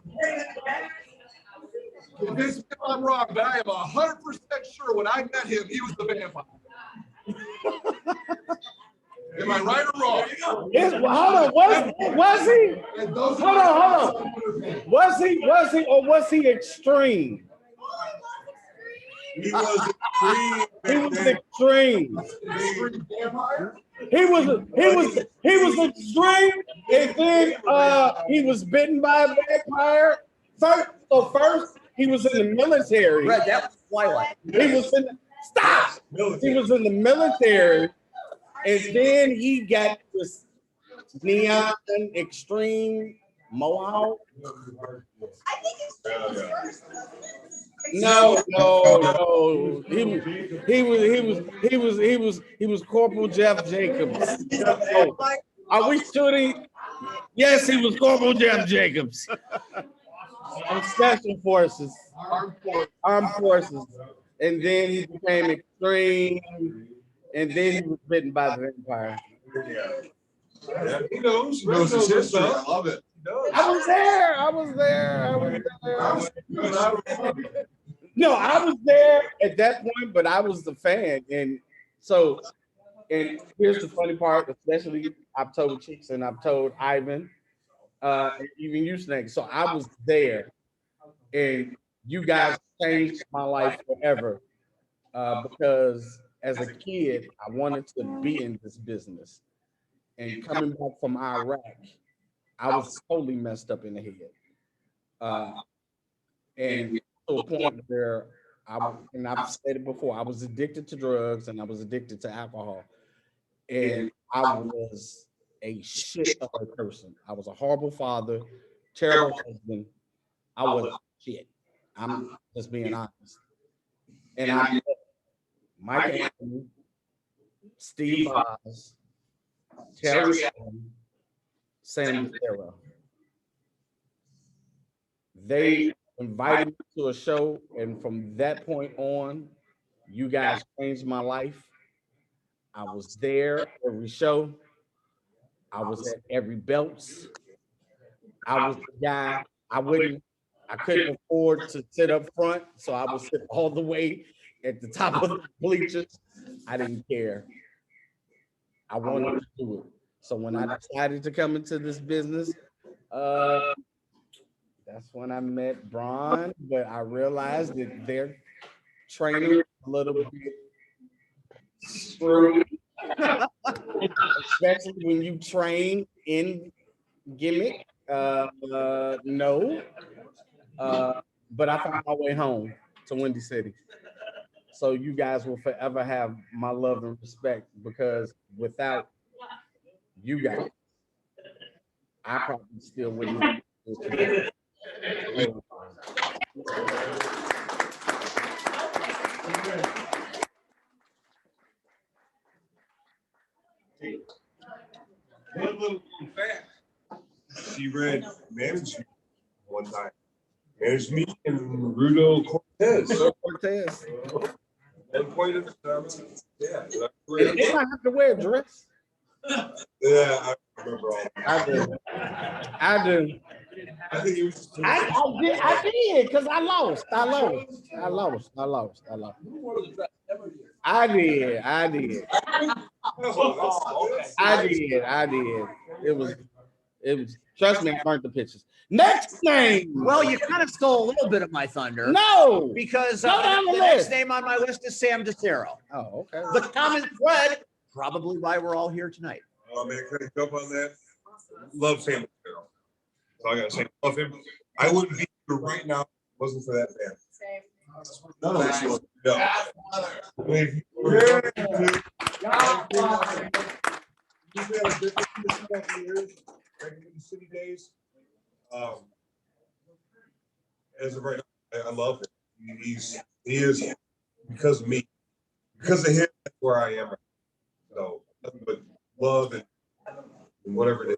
Convince me if I'm wrong, but I am 100% sure when I met him, he was the vampire. Am I right or wrong? Yes, well, hold on. Was he? And those Hold on. Was he, or was he extreme? He was extreme. He was extreme. extreme vampire? He was extreme, and then he was bitten by a vampire. First he was in the military. Red, that was Twilight. He was in the, stop. He was in the military, and then he got this neon extreme mohawk. I think it's first. No. He was Corporal Jeff Jacobs. Are we shooting? Yes, he was Corporal Jeff Jacobs. Of Special Forces, Armed Forces, and then he became extreme, and then he was bitten by the vampire. Yeah, he knows. He knows his history. I love it. I was there. No, I was there at that point, but I was the fan. And so, and here's the funny part, especially I've told Chicks and I've told Ivan, even you, Snake. So I was there, and you guys changed my life forever because as a kid, I wanted to be in this business. And coming back from Iraq, I was totally messed up in the head. And to a point where and I've said it before, I was addicted to drugs and I was addicted to alcohol. And I was a shit of a person. I was a horrible father, terrible husband. I was shit. I'm just being honest. And I met Mike Anthony, Steve Oz, Terry Allen, Sam Sarah. They invited me to a show, and from that point on, you guys changed my life. I was there every show. I was at every belts. I was the guy. I couldn't afford to sit up front, so I would sit all the way at the top of the bleachers. I didn't care. I wanted to do it. So when I decided to come into this business, that's when I met Braun, but I realized that their training was a little bit screwed, especially when you train in gimmick. No, but I found my way home to Windy City. So you guys will forever have my love and respect, because without you guys, I probably still wouldn't be here today. T-Red managed me one time. Managed me and Rudo Cortez. Cortez. One point at the time. Yeah. And they might have to wear a dress. Yeah, I remember all. I do. I do. I think he was. I did, because I lost. I did. It was, trust me, I burnt the pictures. Next name. Well, you kind of stole a little bit of my thunder. No. Because Go down the the next list. name on my list is Sam DeCero. Oh, okay. The common thread, probably why we're all here tonight. Oh man, can I jump on that? Love Sam Carroll. That's all I gotta say. Love him. I wouldn't be here right now if it wasn't for that man. None of us would. No. I mean, he's been a big years, back in the city days. As of right now, I love him. He is because of me, because of him. That's where I am. So nothing but love and whatever it is.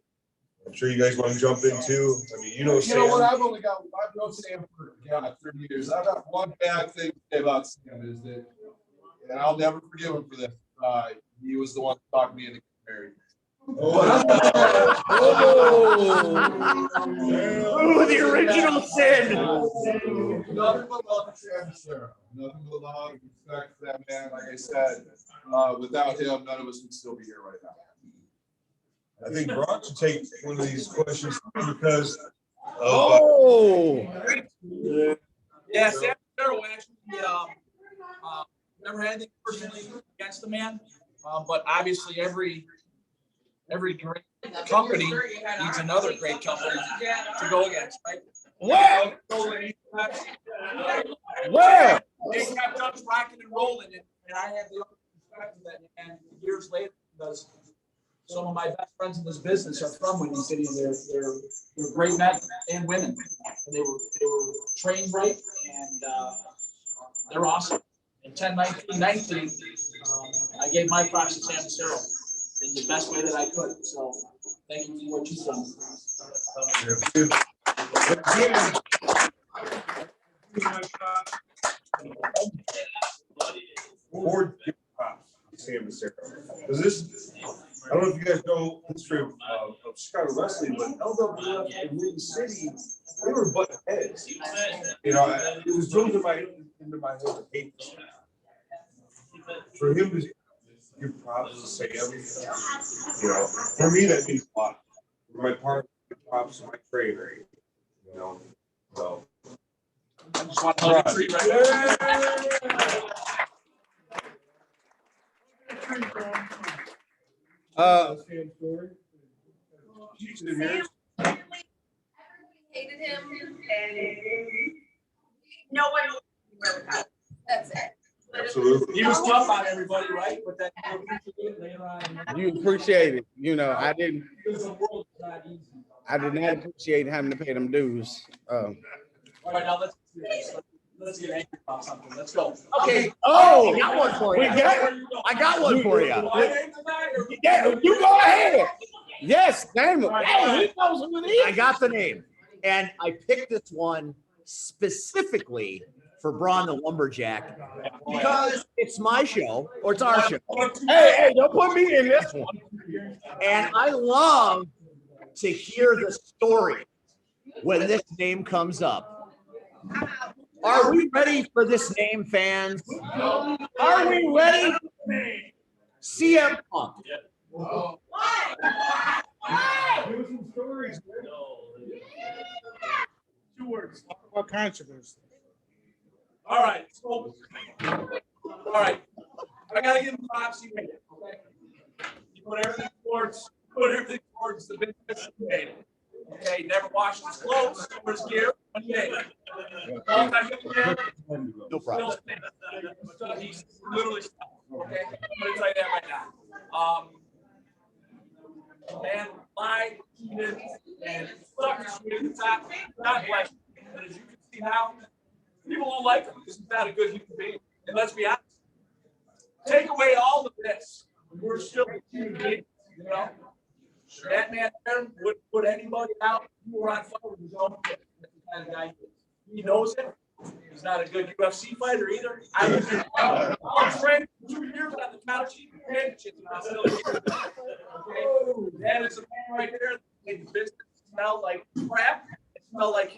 I'm sure you guys want to jump in too. I mean, you know You know what? I've known Sam for 30 years. I've got one bad thing to say about Sam is that, and I'll never forgive him for this. He was the one who talked me into getting married. Ooh, the original sin. Nothing but love for Sam Sarah. Nothing but love and respect for that man. Like I said, without him, none of us would still be here right now. I think Brock should take one of these questions because Yeah, Sam Darrow actually never had anything personally against the man, but obviously every great company needs another great company to go against, right? Where? They kept us rocking and rolling, and I had the respect for that. And years later, because some of my best friends in this business are from Windy City, and they're great men and women, and they were trained right, and they're awesome. In 10-19-19, I gave my props to Sam DeCero in the best way that I could. So thank you for what you've Board Sam DeCero. Because this, I don't know if you guys know the history of Chicago wrestling, but LWF and Windy City, they were butt heads. You know, it was drilled into my head to hate this. For him to give props to Sam, you know, for me that means a lot. For my partner, props to my trainer, you know. So I just want to hug a tree right Hated him, and no one knew where we got. That's it. absolutely. He was tough on everybody, right? But that later on. You appreciate it. You know, I did The world is not easy. not appreciate having to pay them dues. All right, now let's get angry about something. Let's go. Okay. Oh, I got one for you. I got one for you. Yeah, you go ahead. Yes, name it. Hey, he knows who it is. I got the name. And I picked this one specifically for Braun the Lumberjack because it's my show, or it's our show. Hey, don't put me in this one. And I love to hear the story when this name comes up. Are we ready for this name, fans? Are we ready? CM Punk. Two words. What controversy? All right. So, all right. I gotta give him props. He made it. Okay. He put everything towards the business he made it. Okay. Never washed his clothes or his gear. One day. No problem. He's literally stuck. Okay. I'm gonna tell you that right now. Man lied, cheated, and stuck his way to the top. God bless him. And as you can see now, people don't like him because he's not a good human being. And let's be honest. Take away all of this, we're still a human being, you know? That man there would put anybody out. You were on fire with his own kid. That's the kind of guy he is. He knows it. He's not a good UFC fighter either. I was trained for 2 years on the couch eating pancakes and I still here. Okay? That is a man right there that made the business smell like crap. It smelled like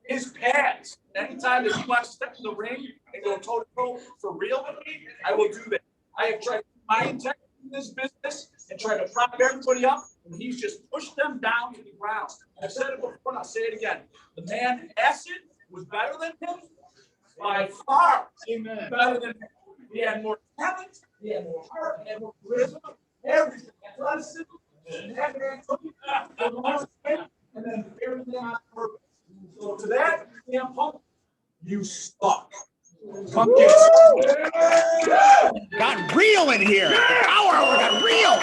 his pads. Anytime that he wants to step in the ring and go toe to toe for real with me, I will do that. I have tried my integrity in this business and try to prop everybody up, and he's just pushed them down to the ground. I've said it before, and I'll say it again. The man Acid was better than him by far. Amen. Better than him. He had more talent, he had more heart, he had more charisma, everything. Athleticism, and that man took it the longest way, and then everything on purpose. So to that, CM Punk, you suck. Come get it. Got real in here. Power hour got real.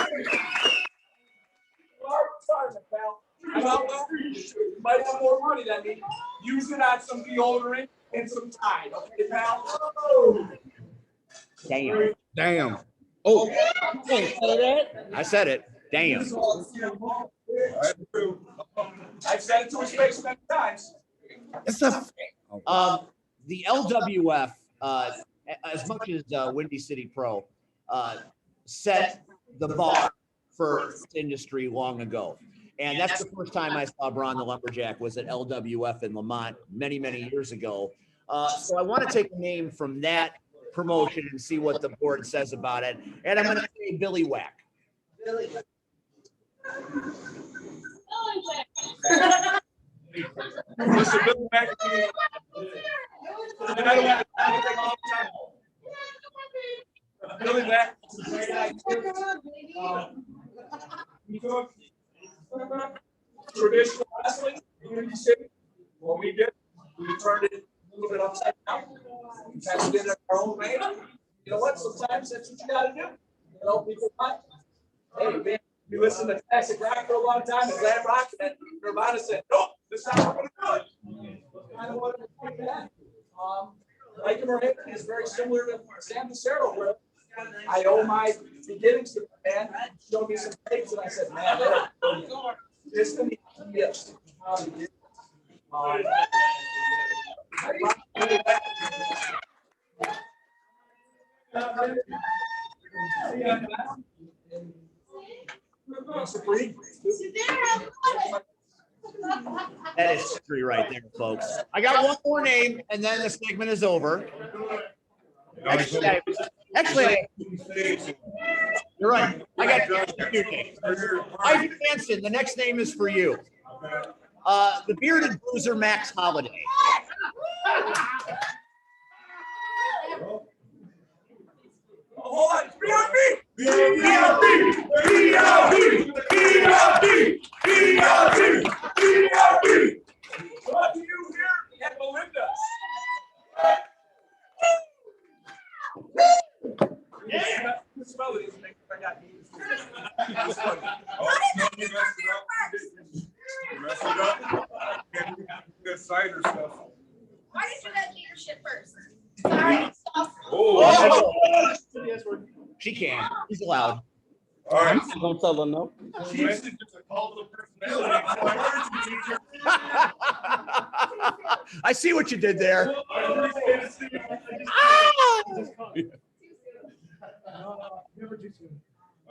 Sorry, pal. You might have more money than me. Use it on some deodorant and some Tide, okay, pal? Damn. Damn. Oh, I said it. Damn. I've said it to his face many times. it's a. The LWF, as much as Windy City Pro, set the bar for this industry long ago. And that's the first time I saw Braun the Lumberjack was at LWF in Lamont many, many years ago. So I want to take a name from that promotion and see what the board says about it. And I'm going to say Billy Whack. Listen, Billy McAfee. I don't have to take all the time. Billy Mack is a great idea. He took traditional wrestling in Unity City. What we did, we turned it a little bit upside down. We kind of did it our own way. You know what? Sometimes that's what you got to do. You know, people want, hey, man, you listen to classic rock for a long time and glam rock, and then Nirvana said, nope, this is how we're going to do it. Kind of what it's like that. Mike Morahan is very similar to Sam Lucero, where I owe my beginnings to the man. He showed me some tapes, and I said, man, this is the yes. That is history right there, folks. I got one more name, and then the segment is over. Actually, you're right. I got two names. Ivy Hansen, the next name is for you. The bearded bruiser Max Holiday. Hold on, BRB! BRB! BRB! BRB! BRB! What do you hear at Melinda? Yeah. Smell it. I got beans. That cider stuff. Why did you let me your shit first? Oh. She can. He's allowed. All right. Don't tell her no. She's just a cult of personality. I see what you did there. All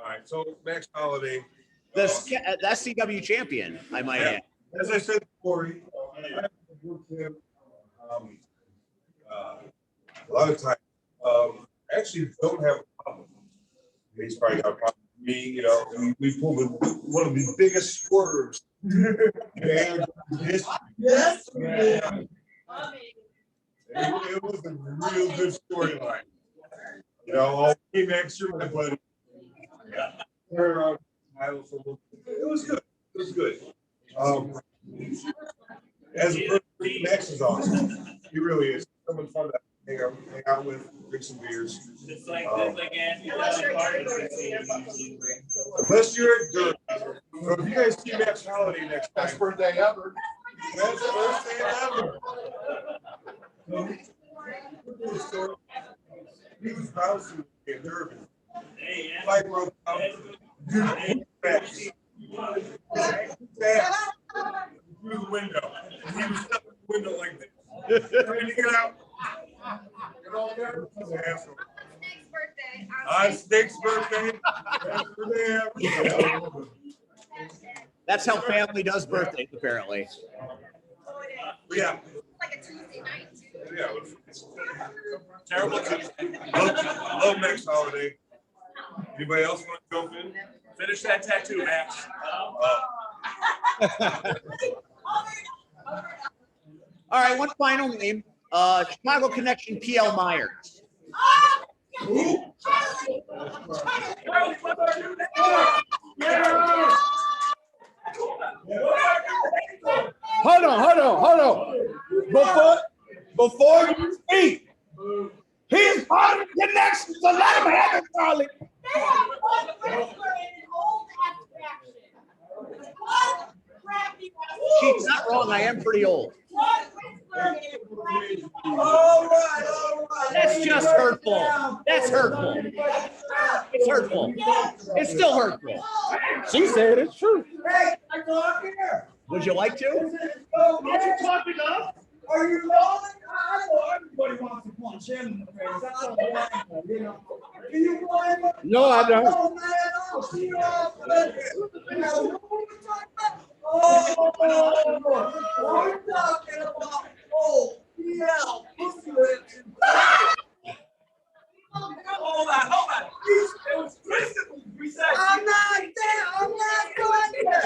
right. So Max Holiday. That's CW champion, I might add. As I said before, I worked with him a lot of times. Actually, don't have a problem. He's probably got a problem with me. You know, we pulled one of the biggest swerves in history. Yes. Yeah. It was a real good storyline. You know, hey Max, you're my buddy. Yeah. It was good. It was good. As a person, Max is awesome. He really is. Someone fun to hang out with, drink some beers. Unless you're at Dirt. So if you guys see Max Holiday next time. Best birthday ever. Best birthday ever. He was bouncing in Durban. Fight broke out. Max. Through the window. He was stuck in the window like this. Trying to get out. He's an asshole. Snake's birthday. Snake's birthday. That's how family does birthdays, apparently. Yeah. Like a Tuesday night too. Yeah. Terrible. Love next holiday. Anybody else want to jump in? Finish that tattoo, Max. All right, one final name. Chicago Connection PL Myers. Hold on. Before you speak, he's part of the connection, so let him have it, Charlie. She's not wrong. I am pretty old. All right. That's just hurtful. That's hurtful. It's hurtful. It's still hurtful. She said it's true. Hey, I talk here. Would you like to? What you talking about? Are you rolling? I know everybody wants to punch him in the face. That's all I know, you know. Can you blame him? No, I don't. Oh, man, I'll see you all later. Now, what are you talking about? Oh, we're talking about pussy lips. Hold on. It was Kristen. We said. I'm not doing that.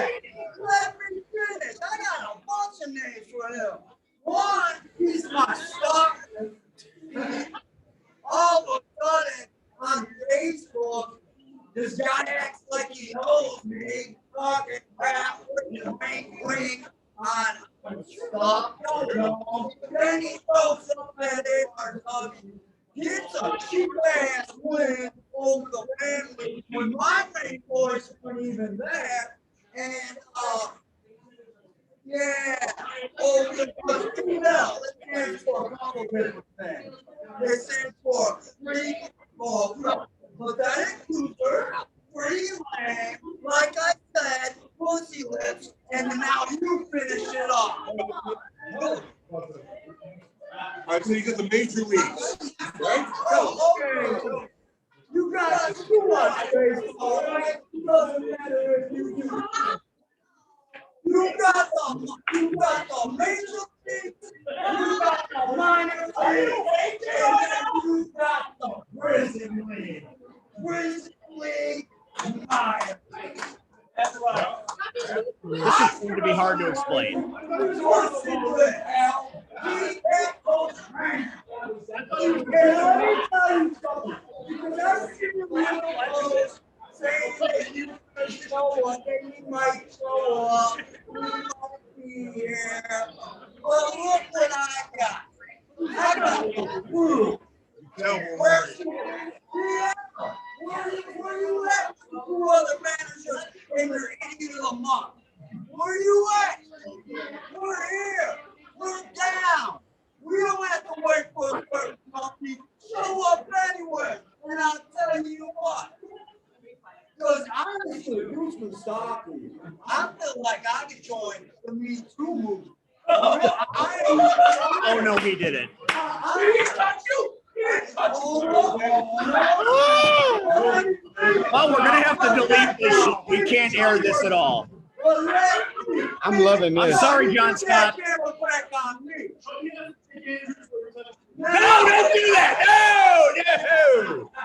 Let me finish. I got a bunch of names for him. One, he's my stalker. All of a sudden, on Facebook, this guy acts like he knows me, talking crap, putting wink on stuff. Then he goes up at ARW, gets a cheap ass win over the family when my main voice wasn't even there. And over the female, it stands for a couple different things. It stands for free, pathetic loser, free lame, like I said, pussy lips, and now you finish it off. All right, so you got the major leagues, right? Okay. You got us too much baseball, right? It doesn't matter if you do. You got the major leagues, you got the minor leagues, and you got the prison league. Prison league, minor league. That's right. This is going to be hard to explain. Well, look what I got. I got the proof. Where you at? Who other managers in your idiot of the month? Where you at? We're here. We're down. We don't have to wait for a certain company. Show up anyway. And I'll tell you what. Because honestly, who's been stalking you? I feel like I could join the Me Too movement. Oh, no, he didn't. Well, we're going to have to delete this. We can't air this at all. I'm loving I'm this. sorry, John Scott. No, don't do that.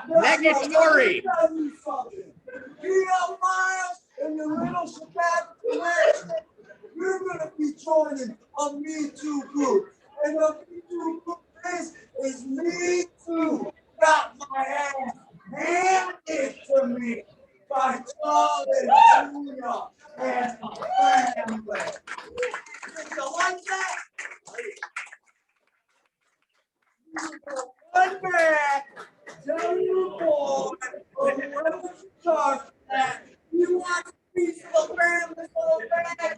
No. Negatory. Miles in the little Chicago, you're going to be joining a Me Too group. And the Me Too group is Me Too. Got my ass handed to me by Charlie Jr. and my family. You like that? One man, tell you boy, or whoever's in charge of that, you want a piece of the family so bad.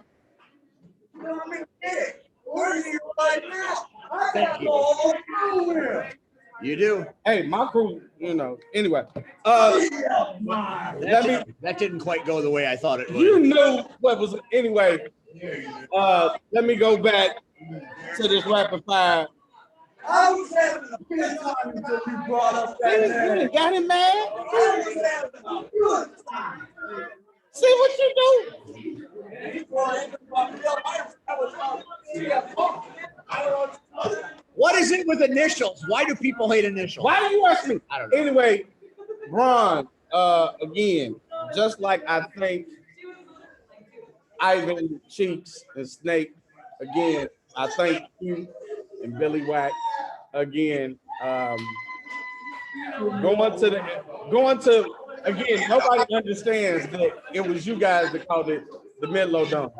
You know what I mean? Get it. We're here right now. I got the whole crew here. You do. Hey, my crew, you know. Anyway, That didn't quite go the way I thought it you would. know what was anyway. Let me go back to this rapid fire. I was having a good time until you brought up that You name. done got him mad. I was having a good time. See what you do. What is it with initials? Why do people hate initials? Why do you ask me? I don't know. Anyway, Ron, again, just like I think Ivan Cheeks and Snake, again, I thank you and Billy Wack again. Going to again, nobody understands that it was you guys that called it the Midlow Dome.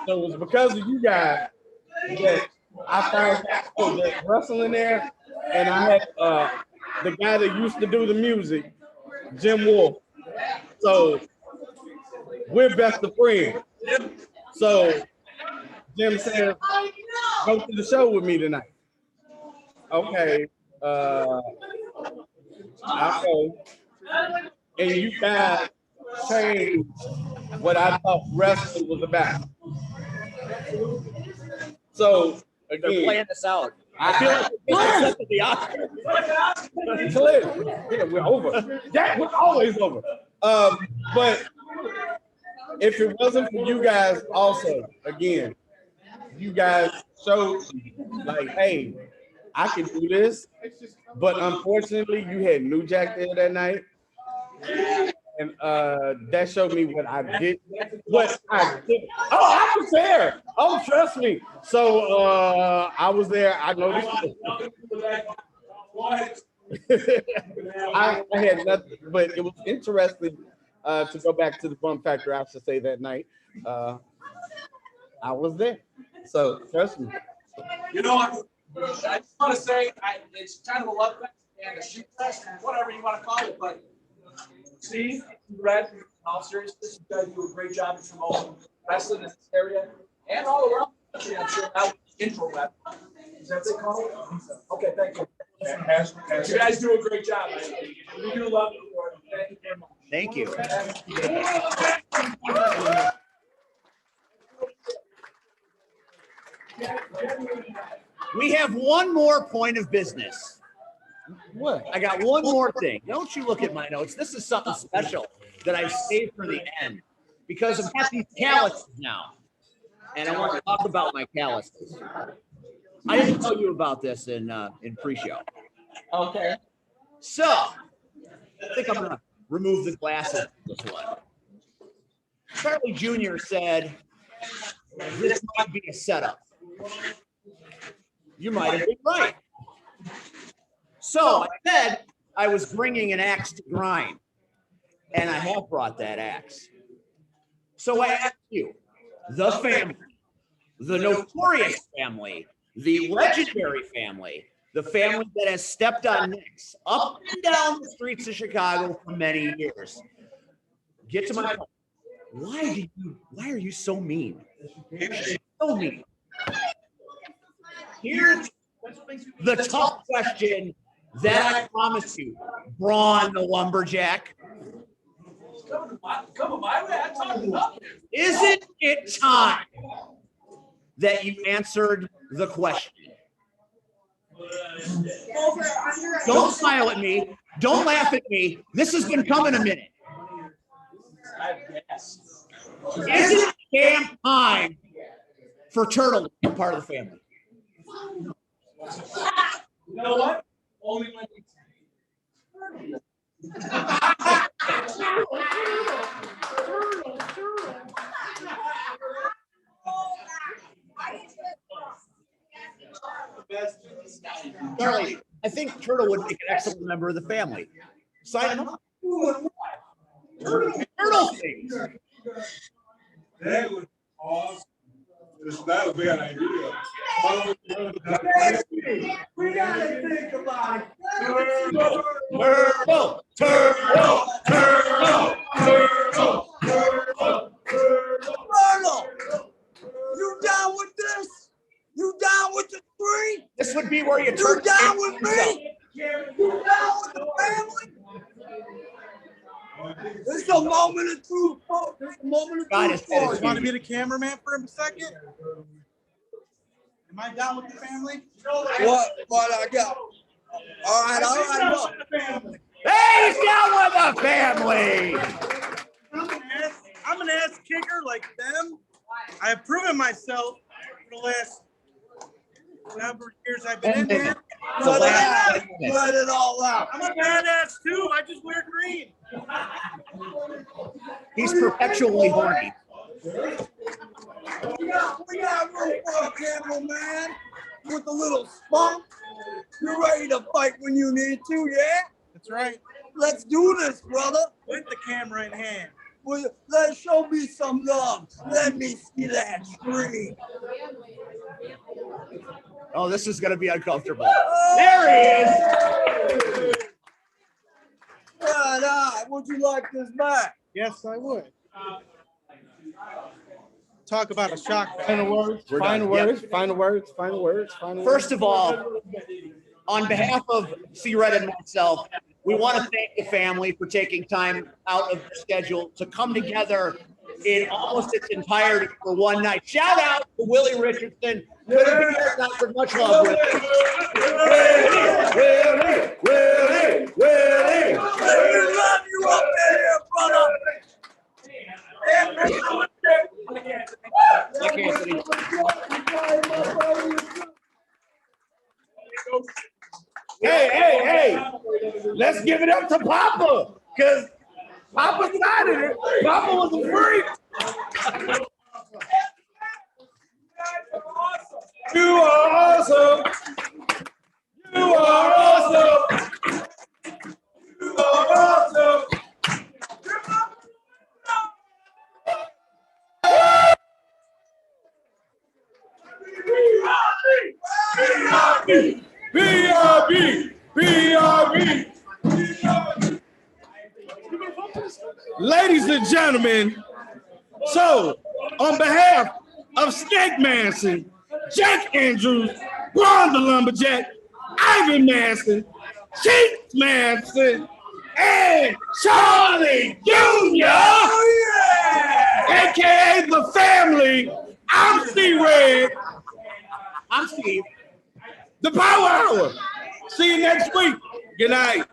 So it was because of you guys that I found out that wrestling there, and I had the guy that used to do the music, Jim Wolf. So we're best of friends. So Jim says, go to the show with me tonight. Okay. I go. And you guys changed what I thought wrestling was about. So They're again, playing this out. I feel like we just accepted the Oscar. yeah, we're over. Yeah, we're always over. But if it wasn't for you guys, also, again, you guys showed like, hey, I can do this. But unfortunately, you had New Jack there that night. And that showed me what I did. What I did. Oh, I was there. Oh, trust me. So I was there. I noticed. I had nothing, but it was interesting to go back to the Bump Factory. I have to say that night. I was there. So trust me. You know what? I just want to say it's kind of a love fest and a shoot fest, whatever you want to call it. But Steve, Red, in all seriousness, you guys do a great job of promoting wrestling in this area and all around the country. I'm sure now intro web. Is that what they call it? Okay, thank you. You guys do a great job. We do love you for it. Thank you very much. Thank you. We have one more point of business. What? I got one more thing. Don't you look at my notes. This is something special that I've saved for the end because I've got these calluses now. And I want to talk about my calluses. I didn't tell you about this in pre-show. Okay. So I think I'm gonna remove the glasses from this one. Charlie Jr. said this might be a setup. You might have been right. So I said I was bringing an axe to grind, and I have brought that axe. So I ask you, the family, the notorious family, the legendary family, the family that has stepped on necks up and down the streets of Chicago for many years. Get to my point. Why are you so mean? So mean. Here's the tough question that I promised you, Braun the Lumberjack. Come on, my way. I'm talking about it. Isn't it time that you answered the question? Don't smile at me. Don't laugh at me. This has been coming a minute. Isn't it damn time for Turtle to be part of the family? You know what? Only when Charlie, I think Turtle would make an excellent member of the family. Sign him up. Turtle things. That was awesome. It's not a bad idea. We gotta think about it. Turtle, turtle, turtle, turtle, turtle, turtle. Turtle, you down with this? You down with the tree? This would be where you You turn. down with me? moment of truth, folks. There's a moment of God, truth it's better for than Want you. to be the cameraman for a second? Am I down with the family? What I got? All right, look. Hey, he's down with the family. I'm an ass kicker like them. I have proven myself for the last number of years I've been in here. The last Let it all out. I'm a badass too. I just wear green. He's perpetually horny. We got room for a cameraman with a little spunk. You're ready to fight when you need to, yeah? That's right. Let's do this, brother. With the camera in hand. Well, let's show me some love. Let me see that screen. Oh, this is going to be uncomfortable. There he is. Would you like this back? Yes, I would. Talk about a shock. Final words, We're final done. Yep. words, final words, final words, final words. First of all, on behalf of C. Red and myself, we want to thank the family for taking time out of their schedule to come together in almost its entirety for one night. Shout out to Willie Richardson. Couldn't be here not for much love. Willie. We love you up there, brother. Like Anthony. Hey, let's give it up to Papa, because Papa started it. Papa was a freak. You are awesome. You are awesome. You are awesome. BRB. Ladies and gentlemen, so on behalf of Snake Manson, Jake Andrews, Ron the Lumberjack, Ivan Manson, Keith Manson, and Charlie Jr., aka the family, I'm C-Red. I'm Steve. The Power Hour. See you next week. Good night.